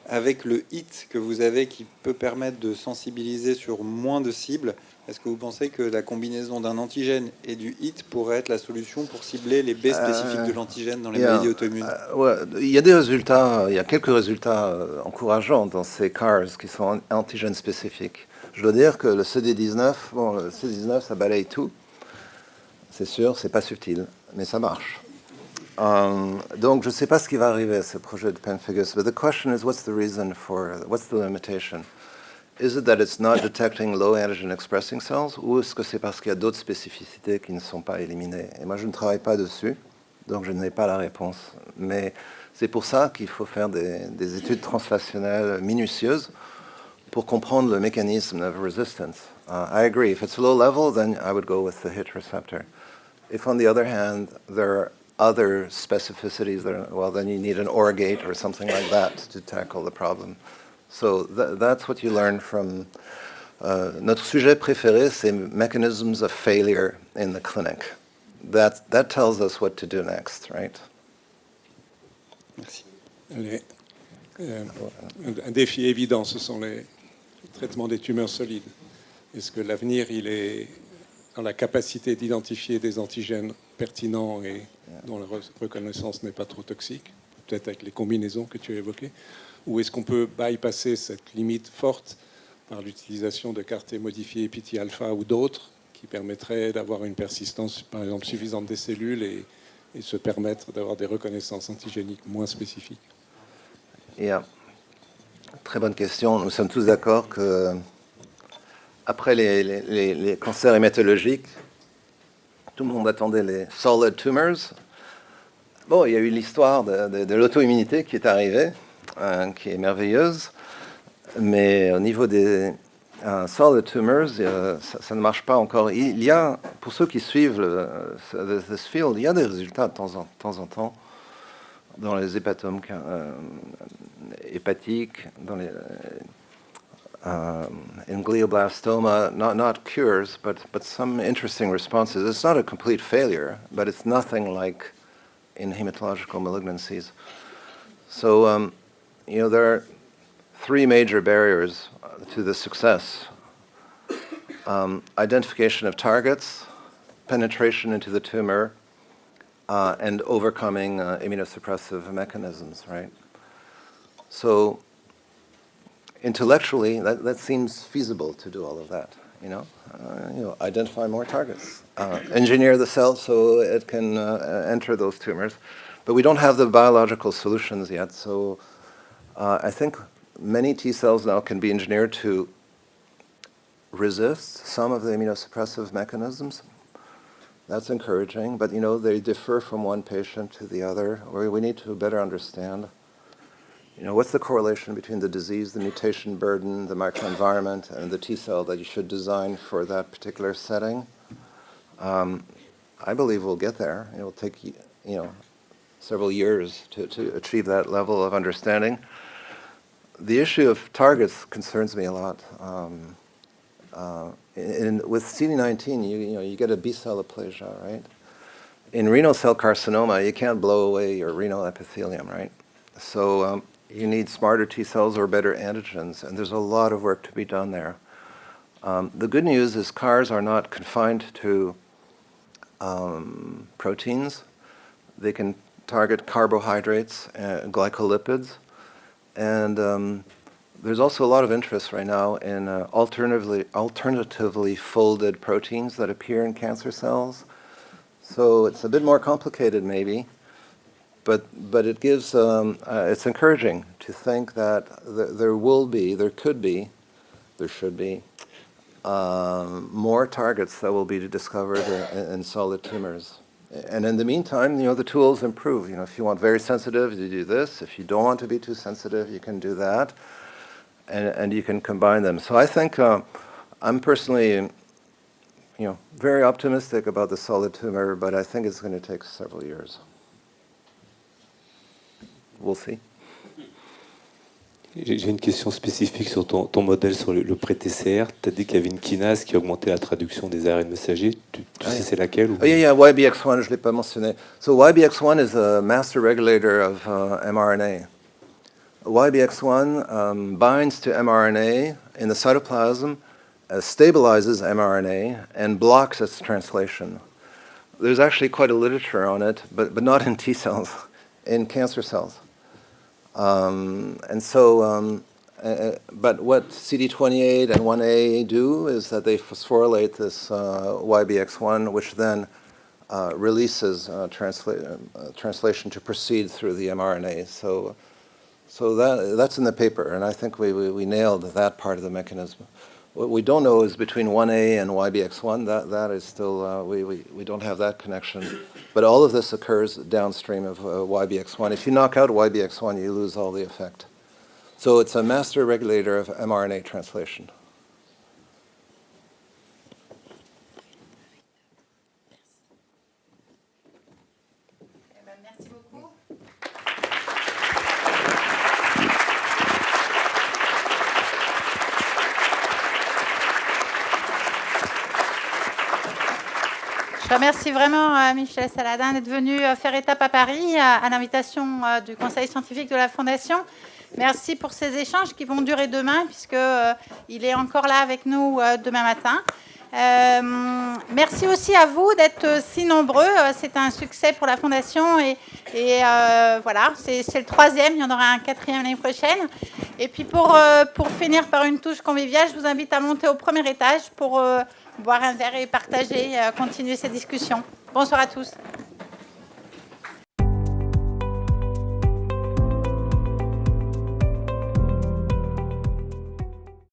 avec le HIT que vous avez, qui peut permettre de sensibiliser sur moins de cibles, est-ce que vous pensez que la combinaison d'un antigène et du HIT pourrait être la solution pour cibler les baies spécifiques de l'antigène dans les maladies auto-immunes? Ouais, il y a des résultats, il y a quelques résultats encourageants dans ces CARs qui sont antigènes spécifiques. Je dois dire que le CD19, bon, le CD19, ça balaye tout. C'est sûr, c'est pas subtil, mais ça marche. Donc, je ne sais pas ce qui va arriver à ce projet de pemphigus, but the question is, what's the reason for, what's the limitation? Is it that it's not detecting low antigen expressing cells, ou est-ce que c'est parce qu'il y a d'autres spécificités qui ne sont pas éliminées? Et moi, je ne travaille pas dessus, donc je n'ai pas la réponse. Mais c'est pour ça qu'il faut faire des études translationnelles minutieuses pour comprendre le mécanisme of resistance. I agree. If it's low level, then I would go with the HIT receptor. If, on the other hand, there are other specificities, well, then you need an ORGATE or something like that to tackle the problem. So that's what you learn from... notre sujet préféré, c'est mechanisms of failure in the clinic. That tells us what to do next, right? Merci. Un défi évident, ce sont les traitements des tumeurs solides. Est-ce que l'avenir, il est dans la capacité d'identifier des antigènes pertinents et dont la reconnaissance n'est pas trop toxique, peut-être avec les combinaisons que tu as évoquées, ou est-ce qu'on peut bypasser cette limite forte par l'utilisation de CAR T modifiés PT alpha ou d'autres qui permettraient d'avoir une persistance, par exemple, suffisante des cellules et se permettre d'avoir des reconnaissances antigéniques moins spécifiques? Très bonne question. Nous sommes tous d'accord que après les cancers hématologiques, tout le monde attendait les solid tumors. Bon, il y a eu l'histoire de l'auto-immunité qui est arrivée, qui est merveilleuse, mais au niveau des solid tumors, ça ne marche pas encore. Il y a, pour ceux qui suivent this field, il y a des résultats de temps en temps dans les hépatomes hépatiques, dans les in glioblastoma, not cures, but some interesting responses. It's not a complete failure, but it's nothing like in hematological malignancies. So, you know, there are 3 major barriers to the success. Identification of targets, penetration into the tumor, and overcoming immunosuppressive mechanisms, right? So intellectually, that seems feasible to do all of that, you know, identify more targets, engineer the cell so it can enter those tumors. But we don't have the biological solutions yet, so I think many T cells now can be engineered to resist some of the immunosuppressive mechanisms. That's encouraging, but, you know, they differ from one patient to the other, or we need to better understand, you know, what's the correlation between the disease, the mutation burden, the microenvironment, and the T cell that you should design for that particular setting. I believe we'll get there. It will take, you know, several years to achieve that level of understanding. The issue of targets concerns me a lot. With CD19, you get a B-cell aplasia, right? In renal cell carcinoma, you can't blow away your renal epithelium, right? So you need smarter T cells or better antigens, and there's a lot of work to be done there. The good news is CARs are not confined to proteins. They can target carbohydrates and glycolipids, and There's also a lot of interest right now in alternatively folded proteins that appear in cancer cells. So it's a bit more complicated maybe, but it gives, it's encouraging to think that there could be, there should be, more targets that will be discovered in solid tumors. And in the meantime, the tools improve. If you want very sensitive, you do this. If you don't want to be too sensitive, you can do that. And you can combine them. So I think I'm personally, very optimistic about the solid tumor, but I think it's going to take several years. We'll see. J'ai une question spécifique sur ton modèle sur le pré-TCR. Tu as dit qu'il y avait une kinase qui augmentait la traduction des ARN messagers. Tu sais c'est laquelle ou... Yeah, YBX1, je ne l'ai pas mentionné. So YBX1 is a master regulator of mRNA. YBX1 binds to mRNA in the cytoplasm, stabilizes mRNA, and blocks its translation. There's actually quite a literature on it, but not in T cells, in cancer cells. But what CD28 and 1A do is that they phosphorylate this YBX1, which then releases translation to proceed through the mRNA. So that's in the paper, and I think we nailed that part of the mechanism. What we don't know is between 1A and YBX1. That is still, we don't have that connection. But all of this occurs downstream of YBX1. If you knock out YBX1, you lose all the effect. So it's a master regulator of mRNA translation. Merci beaucoup. Je remercie vraiment Michel Saladin d'être venu faire étape à Paris à l'invitation du Conseil scientifique de la Fondation. Merci pour ces échanges qui vont durer demain, puisqu'il est encore là avec nous demain matin. Merci aussi à vous d'être si nombreux. C'est un succès pour la Fondation et voilà, c'est le 3e, il y en aura un 4e l'année prochaine. Et puis pour finir par une touche conviviale, je vous invite à monter au premier étage pour boire un verre et partager, continuer cette discussion. Bonsoir à tous.